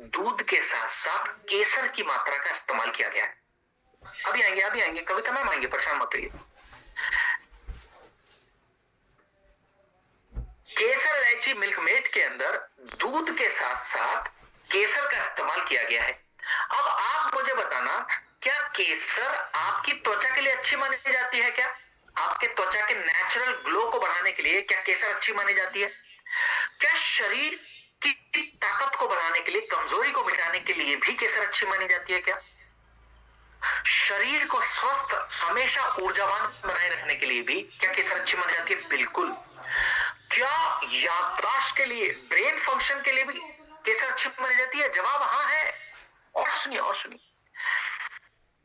दूध के साथ साथ केसर की मात्रा का इस्तेमाल किया गया है। अभी आएंगे कविता मैम आएंगे, परेशान मत होइए। केसर इलायची मिल्क मेड के अंदर दूध के साथ साथ केसर का इस्तेमाल किया गया है। अब आप मुझे बताना, क्या केसर आपकी त्वचा के लिए अच्छी मानी जाती है? क्या आपके त्वचा के नेचुरल ग्लो को बढ़ाने के लिए क्या केसर अच्छी मानी जाती है? क्या शरीर की ताकत को बढ़ाने के लिए, कमजोरी को मिटाने के लिए भी केसर अच्छी मानी जाती है? क्या शरीर को स्वस्थ, हमेशा ऊर्जावान बनाए रखने के लिए भी क्या केसर अच्छी मानी जाती है? बिल्कुल। क्या याददाश्त के लिए, ब्रेन फंक्शन के लिए भी केसर अच्छी मानी जाती है? जवाब हाँ है। और सुनिए,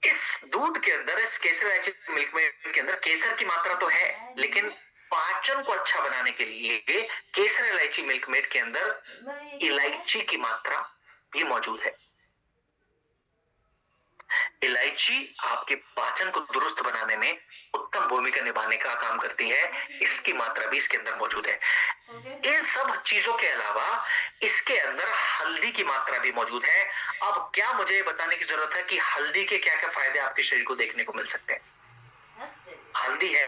इस दूध के अंदर, इस केसर इलायची मिल्क मेड के अंदर केसर की मात्रा तो है, लेकिन पाचन को अच्छा बनाने के लिए केसर इलायची मिल्क मेड के अंदर इलायची की मात्रा भी मौजूद है। इलायची आपके पाचन को दुरुस्त बनाने में उत्तम भूमिका निभाने का काम करती है। इसकी मात्रा भी इसके अंदर मौजूद है। इन सब चीजों के अलावा इसके अंदर हल्दी की मात्रा भी मौजूद है। अब क्या मुझे बताने की जरूरत है कि हल्दी के क्या क्या फायदे आपके शरीर को देखने को मिल सकते हैं? हल्दी है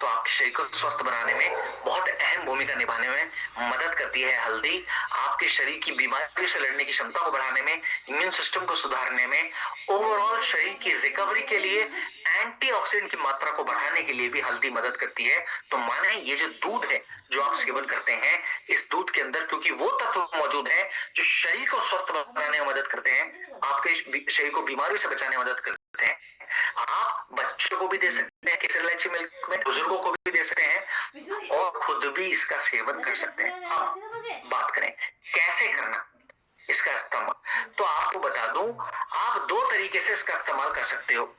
तो आपके शरीर को स्वस्थ बनाने में बहुत अहम भूमिका निभाने में मदद करती है। हल्दी आपके शरीर की बीमारियों से लड़ने की क्षमता को बढ़ाने में, इम्यून सिस्टम को सुधारने में, ओवरऑल शरीर की रिकवरी के लिए, एंटीऑक्सीडेंट की मात्रा को बढ़ाने के लिए भी हल्दी मदद करती है। तो माने ये जो दूध है जो आप सेवन करते हैं, इस दूध के अंदर क्योंकि वो तत्व मौजूद है जो शरीर को स्वस्थ बनाने में मदद करते हैं, आपके शरीर को बीमारियों से बचाने में मदद करते हैं। आप बच्चों को भी दे सकते हैं केसर इलायची मिल्क में, बुजुर्गों को भी दे सकते हैं और खुद भी इसका सेवन कर सकते हैं। अब बात करें कैसे करना इसका इस्तेमाल, तो आपको बता दूं, आप दो तरीके से इसका इस्तेमाल कर सकते हो।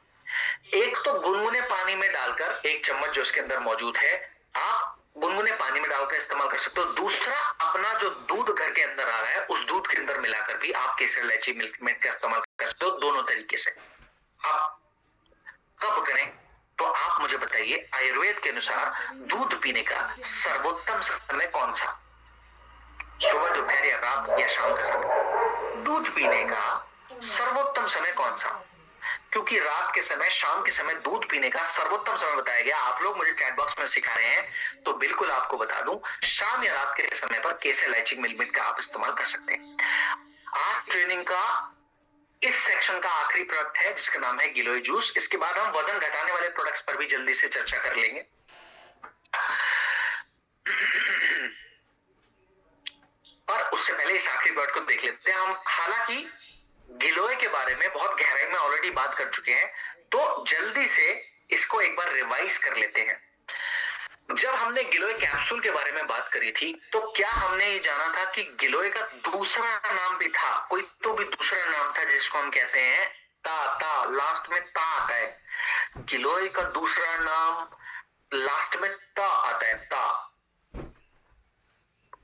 एक तो गुनगुने पानी में डालकर, एक चम्मच जो इसके अंदर मौजूद है, आप गुनगुने पानी में डालकर इस्तेमाल कर सकते हो। दूसरा, अपना जो दूध घर के अंदर आ रहा है उस दूध के अंदर मिलाकर भी आप केसर इलायची मिल्क मेड का इस्तेमाल कर सकते हो, दोनों तरीके से। अब कब करें तो आप मुझे बताइए, आयुर्वेद के अनुसार दूध पीने का सर्वोत्तम समय कौन सा? सुबह, दोपहर या रात या शाम का समय? दूध पीने का सर्वोत्तम समय कौन सा? क्योंकि रात के समय, शाम के समय दूध पीने का सर्वोत्तम समय बताया गया। आप लोग मुझे चैट बॉक्स में सिखा रहे हैं तो बिल्कुल आपको बता दूं, शाम या रात के समय पर केसर इलायची मिल्क मेड का आप इस्तेमाल कर सकते हैं। आज ट्रेनिंग का इस सेक्शन का आखिरी प्रोडक्ट है जिसका नाम है गिलोय जूस। इसके बाद हम वजन घटाने वाले प्रोडक्ट्स पर भी जल्दी से चर्चा कर लेंगे। पर उससे पहले इस आखिरी प्रोडक्ट को देख लेते हैं हम। हालांकि गिलोय के बारे में बहुत गहराई में ऑलरेडी बात कर चुके हैं, तो जल्दी से इसको एक बार रिवाइज कर लेते हैं। जब हमने गिलोय कैप्सूल के बारे में बात करी थी तो क्या हमने ये जाना था कि गिलोय का दूसरा नाम भी था? कोई तो भी दूसरा नाम था जिसको हम कहते हैं ता लास्ट में ता आता है। गिलोय का दूसरा नाम लास्ट में ता आता है, ता।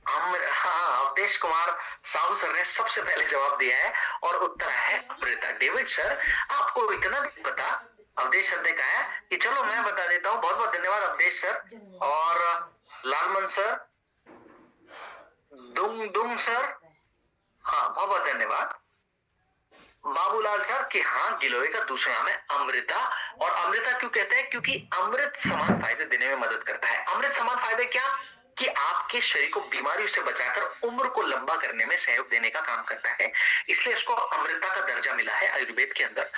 अवधेश कुमार साहू सर ने सबसे पहले जवाब दिया है और उत्तर है अमृता। डेविड सर, आपको इतना भी पता? अवधेश सर ने कहा है कि चलो मैं बता देता हूँ। बहुत बहुत धन्यवाद अवधेश सर। और लालमन सर, दुंग सर, हाँ बहुत बहुत धन्यवाद। बाबूलाल सर कि हाँ, गिलोय का दूसरा नाम है अमृता। और अमृता क्यों कहते हैं? क्योंकि अमृत समान फायदे देने में मदद करता है। अमृत समान फायदे क्या? कि आपके शरीर को बीमारियों से बचाकर उम्र को लंबा करने में सहयोग देने का काम करता है। इसलिए इसको अमृता का दर्जा मिला है आयुर्वेद के अंदर।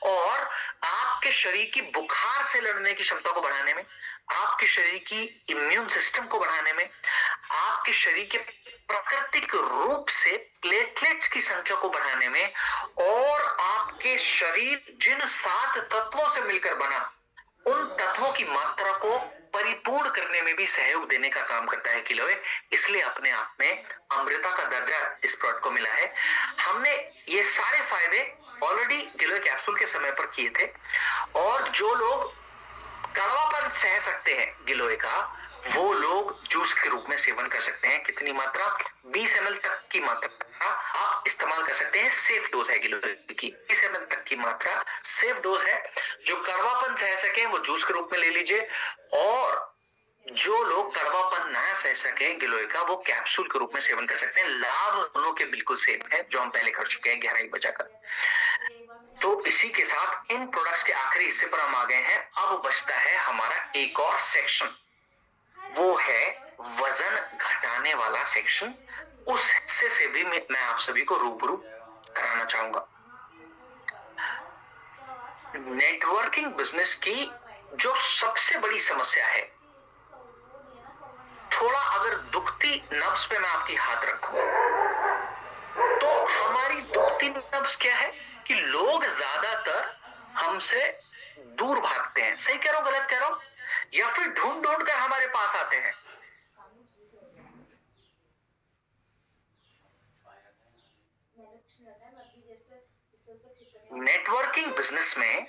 और आपके शरीर की बुखार से लड़ने की क्षमता को बढ़ाने में, आपके शरीर की इम्यून सिस्टम को बढ़ाने में, आपके शरीर के प्राकृतिक रूप से प्लेटलेट्स की संख्या को बढ़ाने में, और आपके शरीर जिन 7 तत्वों से मिलकर बना उन तत्वों की मात्रा को परिपूर्ण करने में भी सहयोग देने का काम करता है गिलोय। इसलिए अपने आप में अमृता का दर्जा इस प्रोडक्ट को मिला है। हमने ये सारे फायदे ऑलरेडी गिलोय कैप्सूल के समय पर किए थे। और जो लोग कड़वापन सह सकते हैं गिलोय का, वो लोग जूस के रूप में सेवन कर सकते हैं। कितनी मात्रा? 20 ml तक की मात्रा आप इस्तेमाल कर सकते हैं। सेफ डोज है गिलोय की, 20 ml तक की मात्रा सेफ डोज है। जो कड़वापन सह सके वो जूस के रूप में ले लीजिए। और जो लोग कड़वापन ना सह सके गिलोय का, वो कैप्सूल के रूप में सेवन कर सकते हैं। लाभ दोनों के बिल्कुल सेम है, जो हम पहले कर चुके हैं गहराई बचाकर। तो इसी के साथ इन प्रोडक्ट्स के आखिरी हिस्से पर हम आ गए हैं। अब बचता है हमारा एक और सेक्शन, वो है वजन घटाने वाला सेक्शन। उस हिस्से से भी मैं आप सभी को रूबरू कराना चाहूंगा। नेटवर्किंग बिजनेस की जो सबसे बड़ी समस्या है, थोड़ा अगर दुखती नब्ज पे मैं आपकी हाथ रखूं, तो हमारी दुखती नब्ज क्या है कि लोग ज्यादातर हमसे दूर भागते हैं। सही कह रहा हूं, गलत कह रहा हूं? या फिर ढूंढ ढूंढ कर हमारे पास आते हैं। नेटवर्किंग बिजनेस में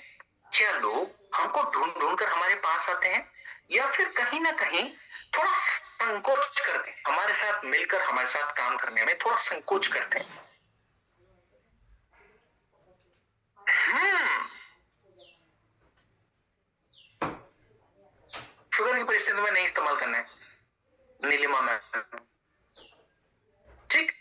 क्या लोग हमको ढूंढ ढूंढ कर हमारे पास आते हैं, या फिर कहीं ना कहीं थोड़ा संकोच करते हैं, हमारे साथ मिलकर हमारे साथ काम करने में थोड़ा संकोच करते हैं। शुगर की परिस्थिति में नहीं इस्तेमाल करना है नीलिमा में, ठीक।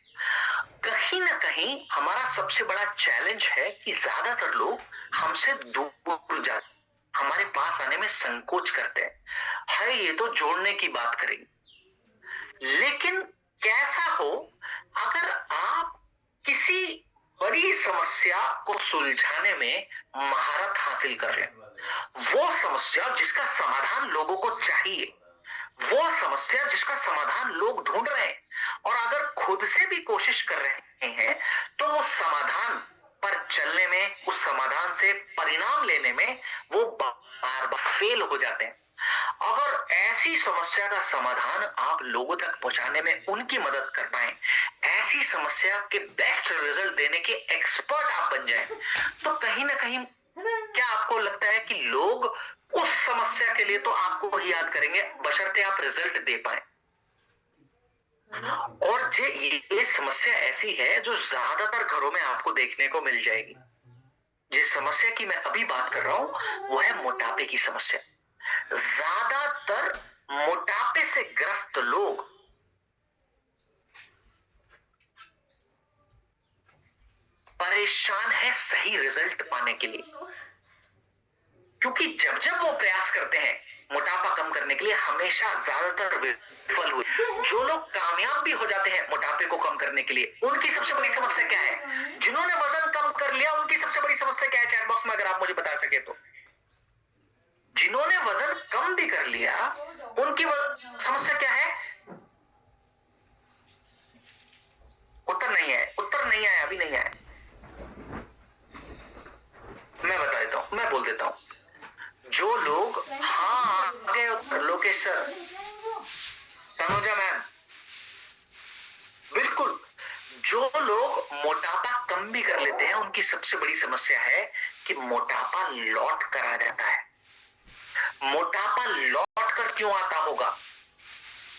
कहीं ना कहीं हमारा सबसे बड़ा चैलेंज है कि ज्यादातर लोग हमसे दूर जाते, हमारे पास आने में संकोच करते हैं। है ये तो जोड़ने की बात करेंगे, लेकिन कैसा हो अगर आप किसी बड़ी समस्या को सुलझाने में महारत हासिल कर लें, वो समस्या जिसका समाधान लोगों को चाहिए, वो समस्या जिसका समाधान लोग ढूंढ रहे हैं, और अगर खुद से भी कोशिश कर रहे हैं, तो वो समाधान पर चलने में, उस समाधान से परिणाम लेने में वो बार बार फेल हो जाते हैं। अगर ऐसी समस्या का समाधान आप लोगों तक पहुंचाने में उनकी मदद कर पाए, ऐसी समस्या के बेस्ट रिजल्ट देने के एक्सपर्ट आप बन जाएं, तो कहीं ना कहीं क्या आपको लगता है कि लोग उस समस्या के लिए तो आपको ही याद करेंगे, बशर्ते आप रिजल्ट दे पाए। और ये समस्या ऐसी है जो ज्यादातर घरों में आपको देखने को मिल जाएगी। जिस समस्या की मैं अभी बात कर रहा हूं वो है मोटापे की समस्या। ज्यादातर मोटापे से ग्रस्त लोग परेशान है सही रिजल्ट पाने के लिए, क्योंकि जब जब वो प्रयास करते हैं मोटापा कम करने के लिए, हमेशा ज्यादातर विफल हुए। जो लोग कामयाब भी हो जाते हैं मोटापे को कम करने के लिए, उनकी सबसे बड़ी समस्या क्या है? जिन्होंने वजन कम कर लिया उनकी सबसे बड़ी समस्या क्या है? चैट बॉक्स में अगर आप मुझे बता सके तो। जिन्होंने वजन कम भी कर लिया उनकी समस्या क्या है? उत्तर नहीं है, उत्तर नहीं आया, अभी नहीं आया। मैं बता देता हूं, मैं बोल देता हूं। जो लोग, हाँ आ गए उत्तर, लोकेश सर, तनुजा मैम, बिल्कुल। जो लोग मोटापा कम भी कर लेते हैं उनकी सबसे बड़ी समस्या है कि मोटापा लौट कर आ जाता है। मोटापा लौट कर क्यों आता होगा?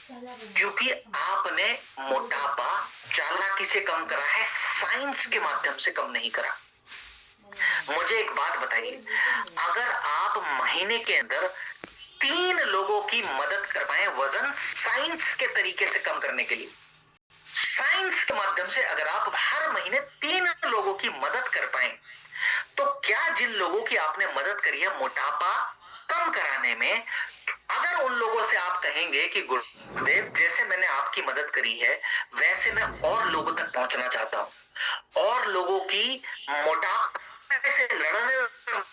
क्योंकि आपने मोटापा चालाकी से कम करा है, साइंस के माध्यम से कम नहीं करा। मुझे एक बात बताइए, अगर आप महीने के अंदर 3 लोगों की मदद कर पाए वजन साइंस के तरीके से कम करने के लिए, साइंस के माध्यम से अगर आप हर महीने 3 लोगों की मदद कर पाए, तो क्या जिन लोगों की आपने मदद करी है मोटापा कम कराने में, अगर उन लोगों से आप कहेंगे कि गुरुदेव जैसे मैंने आपकी मदद करी है वैसे मैं और लोगों तक पहुंचना चाहता हूं, और लोगों की मोटापे से लड़ने में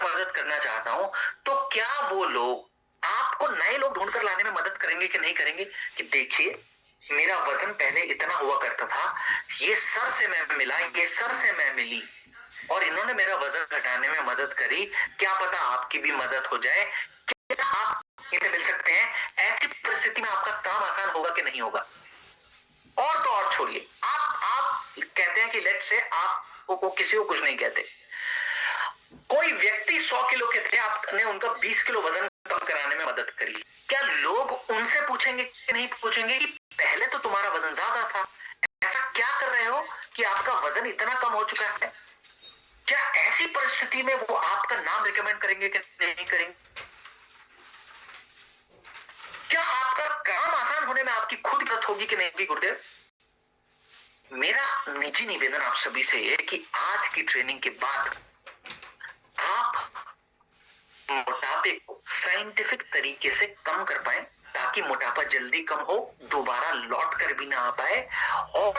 मदद करना चाहता हूं, तो क्या वो लोग आपको नए लोग ढूंढकर लाने में मदद करेंगे कि नहीं करेंगे? कि देखिए मेरा वजन पहले इतना हुआ करता था, ये सर से मैं मिला, ये सर से मैं मिली, और इन्होंने मेरा वजन घटाने में मदद करी, क्या पता आपकी भी मदद हो जाए। क्या आप इनसे मिल सकते हैं? ऐसी परिस्थिति में आपका काम आसान होगा कि नहीं होगा? और तो और छोड़िए, आप कहते हैं कि लेट्स से आप को किसी को कुछ नहीं कहते, कोई व्यक्ति 100 किलो के थे, आपने उनका 20 किलो वजन कम कराने में मदद करी, क्या लोग उनसे पूछेंगे कि नहीं पूछेंगे कि पहले तो तुम्हारा वजन ज्यादा था, ऐसा क्या कर रहे हो कि आपका वजन इतना कम हो चुका है? क्या ऐसी परिस्थिति में वो आपका नाम रिकमेंड करेंगे कि नहीं करेंगे? क्या आपका परेशान होने में आपकी खुद मदद होगी कि नहीं भी गुरुदेव? मेरा निजी निवेदन आप सभी से है कि आज की ट्रेनिंग के बाद आप मोटापे को साइंटिफिक तरीके से कम कर पाए, ताकि मोटापा जल्दी कम हो, दोबारा लौट कर भी ना आ पाए, और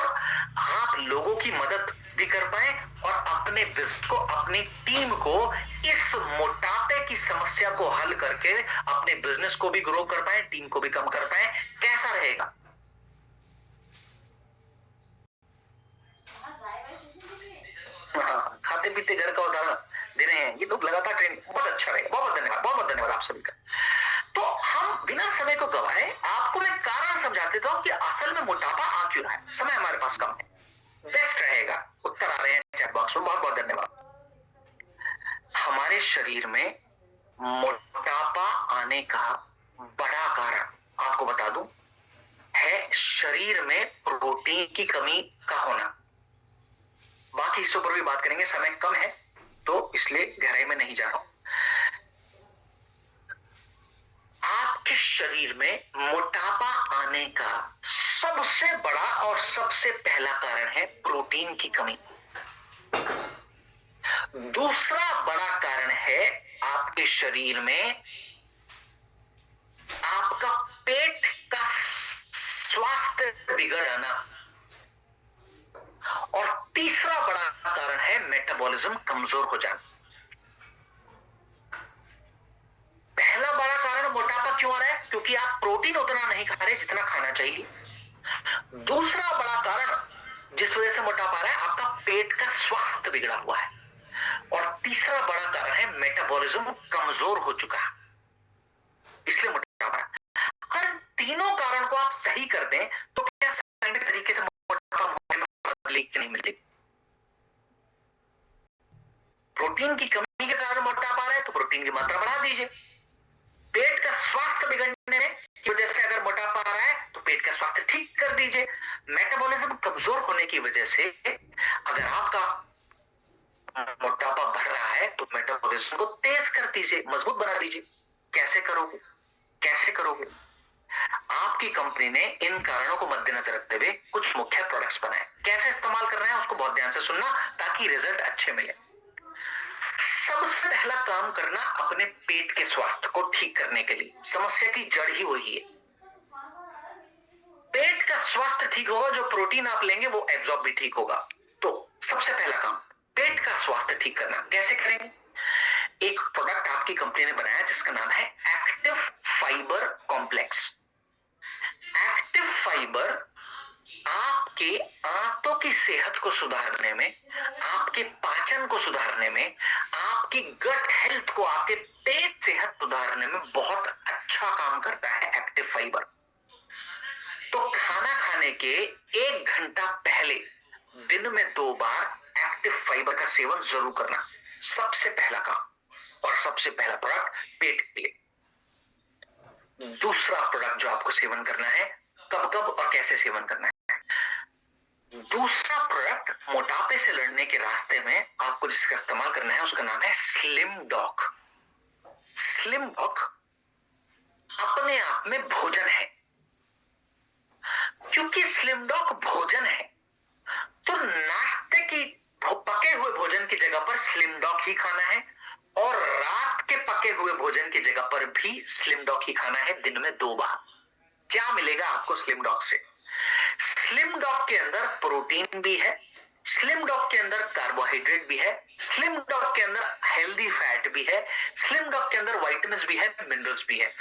आप लोगों की मदद भी कर पाए और अपने बिजनेस को, अपनी टीम को इस मोटापे की समस्या को हल करके अपने बिजनेस को भी ग्रो कर पाए, टीम को भी कम कर पाए। कैसा रहेगा? हाँ, खाते पीते घर का उदाहरण दे रहे हैं ये लोग लगातार ट्रेनिंग। बहुत अच्छा रहेगा। बहुत धन्यवाद, बहुत धन्यवाद आप सभी का। तो हम बिना समय को गवाए आपको मैं कारण समझा देता हूं कि असल में मोटापा आ क्यों रहा है। समय हमारे पास कम है, बेस्ट रहेगा। उत्तर आ रहे हैं चैट बॉक्स में, बहुत बहुत धन्यवाद। हमारे शरीर में मोटापा आने का बड़ा कारण आपको बता दूं है शरीर में प्रोटीन की कमी का होना। बाकी हिस्सों पर भी बात करेंगे, समय कम है तो इसलिए गहराई में नहीं जा रहा हूं। आपके शरीर में मोटापा आने का सबसे बड़ा और सबसे पहला कारण है प्रोटीन की कमी। दूसरा बड़ा कारण है आपके शरीर में आपका पेट का स्वास्थ्य बिगड़ना, और तीसरा बड़ा कारण है मेटाबॉलिज्म कमजोर हो जाना। पहला बड़ा कारण मोटापा क्यों आ रहा है? क्योंकि आप प्रोटीन उतना नहीं खा रहे जितना खाना चाहिए। दूसरा बड़ा कारण जिस वजह से मोटापा आ रहा है, आपका पेट का स्वास्थ्य बिगड़ा हुआ है। और तीसरा बड़ा कारण है मेटाबॉलिज्म कमजोर हो चुका है, इसलिए मोटापा। अगर तीनों कारण को आप सही कर दें तो क्या साइंटिफिक तरीके से मोटापा होने में तकलीफ नहीं मिलेगी? प्रोटीन की कमी के कारण मोटापा आ रहा है तो प्रोटीन की मात्रा बढ़ा दीजिए। पेट का स्वास्थ्य बिगड़ने की वजह से अगर मोटापा आ रहा है तो पेट का स्वास्थ्य ठीक कर दीजिए। मेटाबॉलिज्म कमजोर होने की वजह से अगर आपका मोटापा बढ़ रहा है तो मेटाबॉलिज्म को तेज कर दीजिए, मजबूत बना दीजिए। कैसे करोगे? कैसे करोगे? आपकी कंपनी ने इन कारणों को मद्देनजर रखते हुए कुछ मुख्य प्रोडक्ट्स बनाए। कैसे इस्तेमाल करना है उसको बहुत ध्यान से सुनना ताकि रिजल्ट अच्छे मिले। सबसे पहला काम करना अपने पेट के स्वास्थ्य को ठीक करने के लिए। समस्या की जड़ ही वही है। पेट का स्वास्थ्य ठीक होगा, जो प्रोटीन आप लेंगे वो एब्जॉर्ब भी ठीक होगा। तो सबसे पहला काम पेट का स्वास्थ्य ठीक करना। कैसे करेंगे? एक प्रोडक्ट आपकी कंपनी ने बनाया जिसका नाम है active fibre complex. Active fibre आपके आंतों की सेहत को सुधारने में, आपके पाचन को सुधारने में, आपकी गट हेल्थ को, आपके पेट सेहत सुधारने में बहुत अच्छा काम करता है एक्टिव फाइबर। तो खाना खाने के 1 घंटा पहले दिन में 2 बार एक्टिव फाइबर का सेवन जरूर करना, सबसे पहला काम और सबसे पहला प्रोडक्ट पेट के लिए। दूसरा प्रोडक्ट जो आपको सेवन करना है, कब कब और कैसे सेवन करना है। दूसरा प्रोडक्ट मोटापे से लड़ने के रास्ते में आपको जिसका इस्तेमाल करना है उसका नाम है स्लिम डॉक। स्लिम डॉक अपने आप में भोजन है। क्योंकि स्लिम डॉक भोजन है तो नाश्ते की पके हुए भोजन की जगह पर स्लिम डॉक ही खाना है, और रात के पके हुए भोजन की जगह पर भी स्लिम डॉक ही खाना है, दिन में 2 बार। क्या मिलेगा आपको स्लिम डॉक से? स्लिम डॉक के अंदर प्रोटीन भी है, स्लिम डॉक के अंदर कार्बोहाइड्रेट भी है, स्लिम डॉक के अंदर हेल्दी फैट भी है, स्लिम डॉक के अंदर विटामिन्स भी है, मिनरल्स भी है।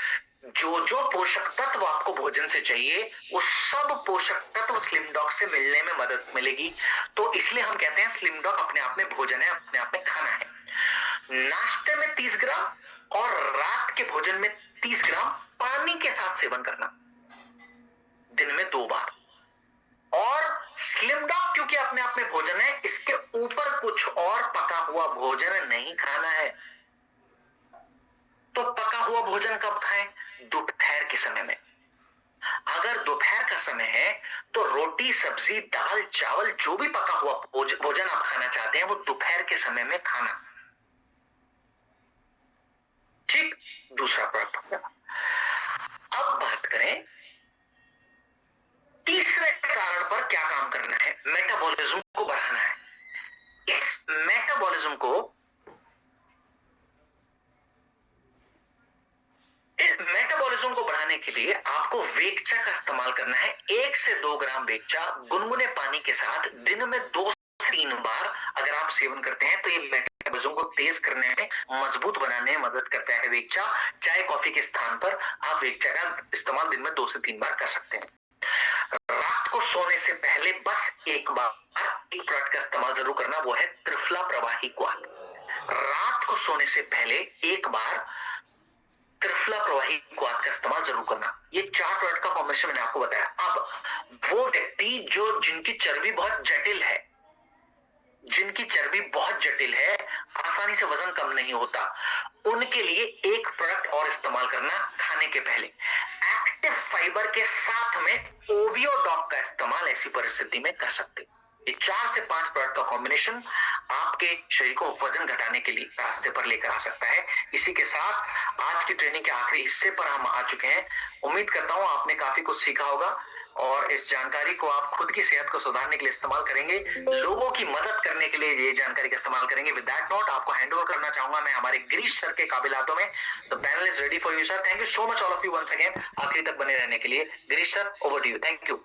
जो जो पोषक तत्व आपको भोजन से चाहिए वो सब पोषक तत्व स्लिम डॉक से मिलने में मदद मिलेगी। तो इसलिए हम कहते हैं स्लिम डॉक अपने आप में भोजन है, अपने आप में खाना है। नाश्ते में 30 ग्राम और रात के भोजन में 30 ग्राम पानी के साथ सेवन करना, दिन में 2 बार। और स्लिम डॉक क्योंकि अपने आप में भोजन है, इसके ऊपर कुछ और पका हुआ भोजन नहीं खाना है। तो पका हुआ भोजन कब खाएं? दोपहर के समय में। अगर दोपहर का समय है तो रोटी, सब्जी, दाल, चावल, जो भी पका हुआ भोजन आप खाना चाहते हैं वो दोपहर के समय में खाना। ठीक, दूसरा प्रोडक्ट। अब बात करें तीसरे कारण पर क्या काम करना है? मेटाबॉलिज्म को बढ़ाना है। इस मेटाबॉलिज्म को बढ़ाने के लिए आपको वेगचा का इस्तेमाल करना है। 1 से 2 ग्राम वेगचा गुनगुने पानी के साथ दिन में 2 से 3 बार अगर आप सेवन करते हैं तो ये मेटाबॉलिज्म को तेज करने में, मजबूत बनाने में मदद करता है वेगचा। चाय कॉफी के स्थान पर आप वेगचा का इस्तेमाल दिन में 2 से 3 बार कर सकते हैं। रात को सोने से पहले बस एक बार एक प्रोडक्ट का इस्तेमाल जरूर करना, वो है त्रिफला प्रवाही क्वाथ। रात को सोने से पहले एक बार त्रिफला प्रवाही क्वाथ का इस्तेमाल जरूर करना। ये 4 प्रोडक्ट का कॉम्बिनेशन मैंने आपको बताया। अब वो व्यक्ति जिनकी चर्बी बहुत जटिल है, आसानी से वजन कम नहीं होता, उनके लिए एक प्रोडक्ट और इस्तेमाल करना खाने के पहले। एक्टिव फाइबर के साथ में ओवियोडॉक का इस्तेमाल ऐसी परिस्थिति में कर सकते। ये 4 से 5 प्रोडक्ट का कॉम्बिनेशन आपके शरीर को वजन घटाने के लिए रास्ते पर लेकर आ सकता है। इसी के साथ आज की ट्रेनिंग के आखिरी हिस्से पर हम आ चुके हैं। उम्मीद करता हूं आपने काफी कुछ सीखा होगा और इस जानकारी को आप खुद की सेहत को सुधारने के लिए इस्तेमाल करेंगे, लोगों की मदद करने के लिए ये जानकारी का इस्तेमाल करेंगे। विद दैट नोट आपको हैंडओवर करना चाहूंगा मैं हमारे गिरीश सर के काबिल हाथों में। The panel is ready for you sir. Thank you so much all of you once again आखिरी तक बने रहने के लिए। Girish sir, over to you. Thank you.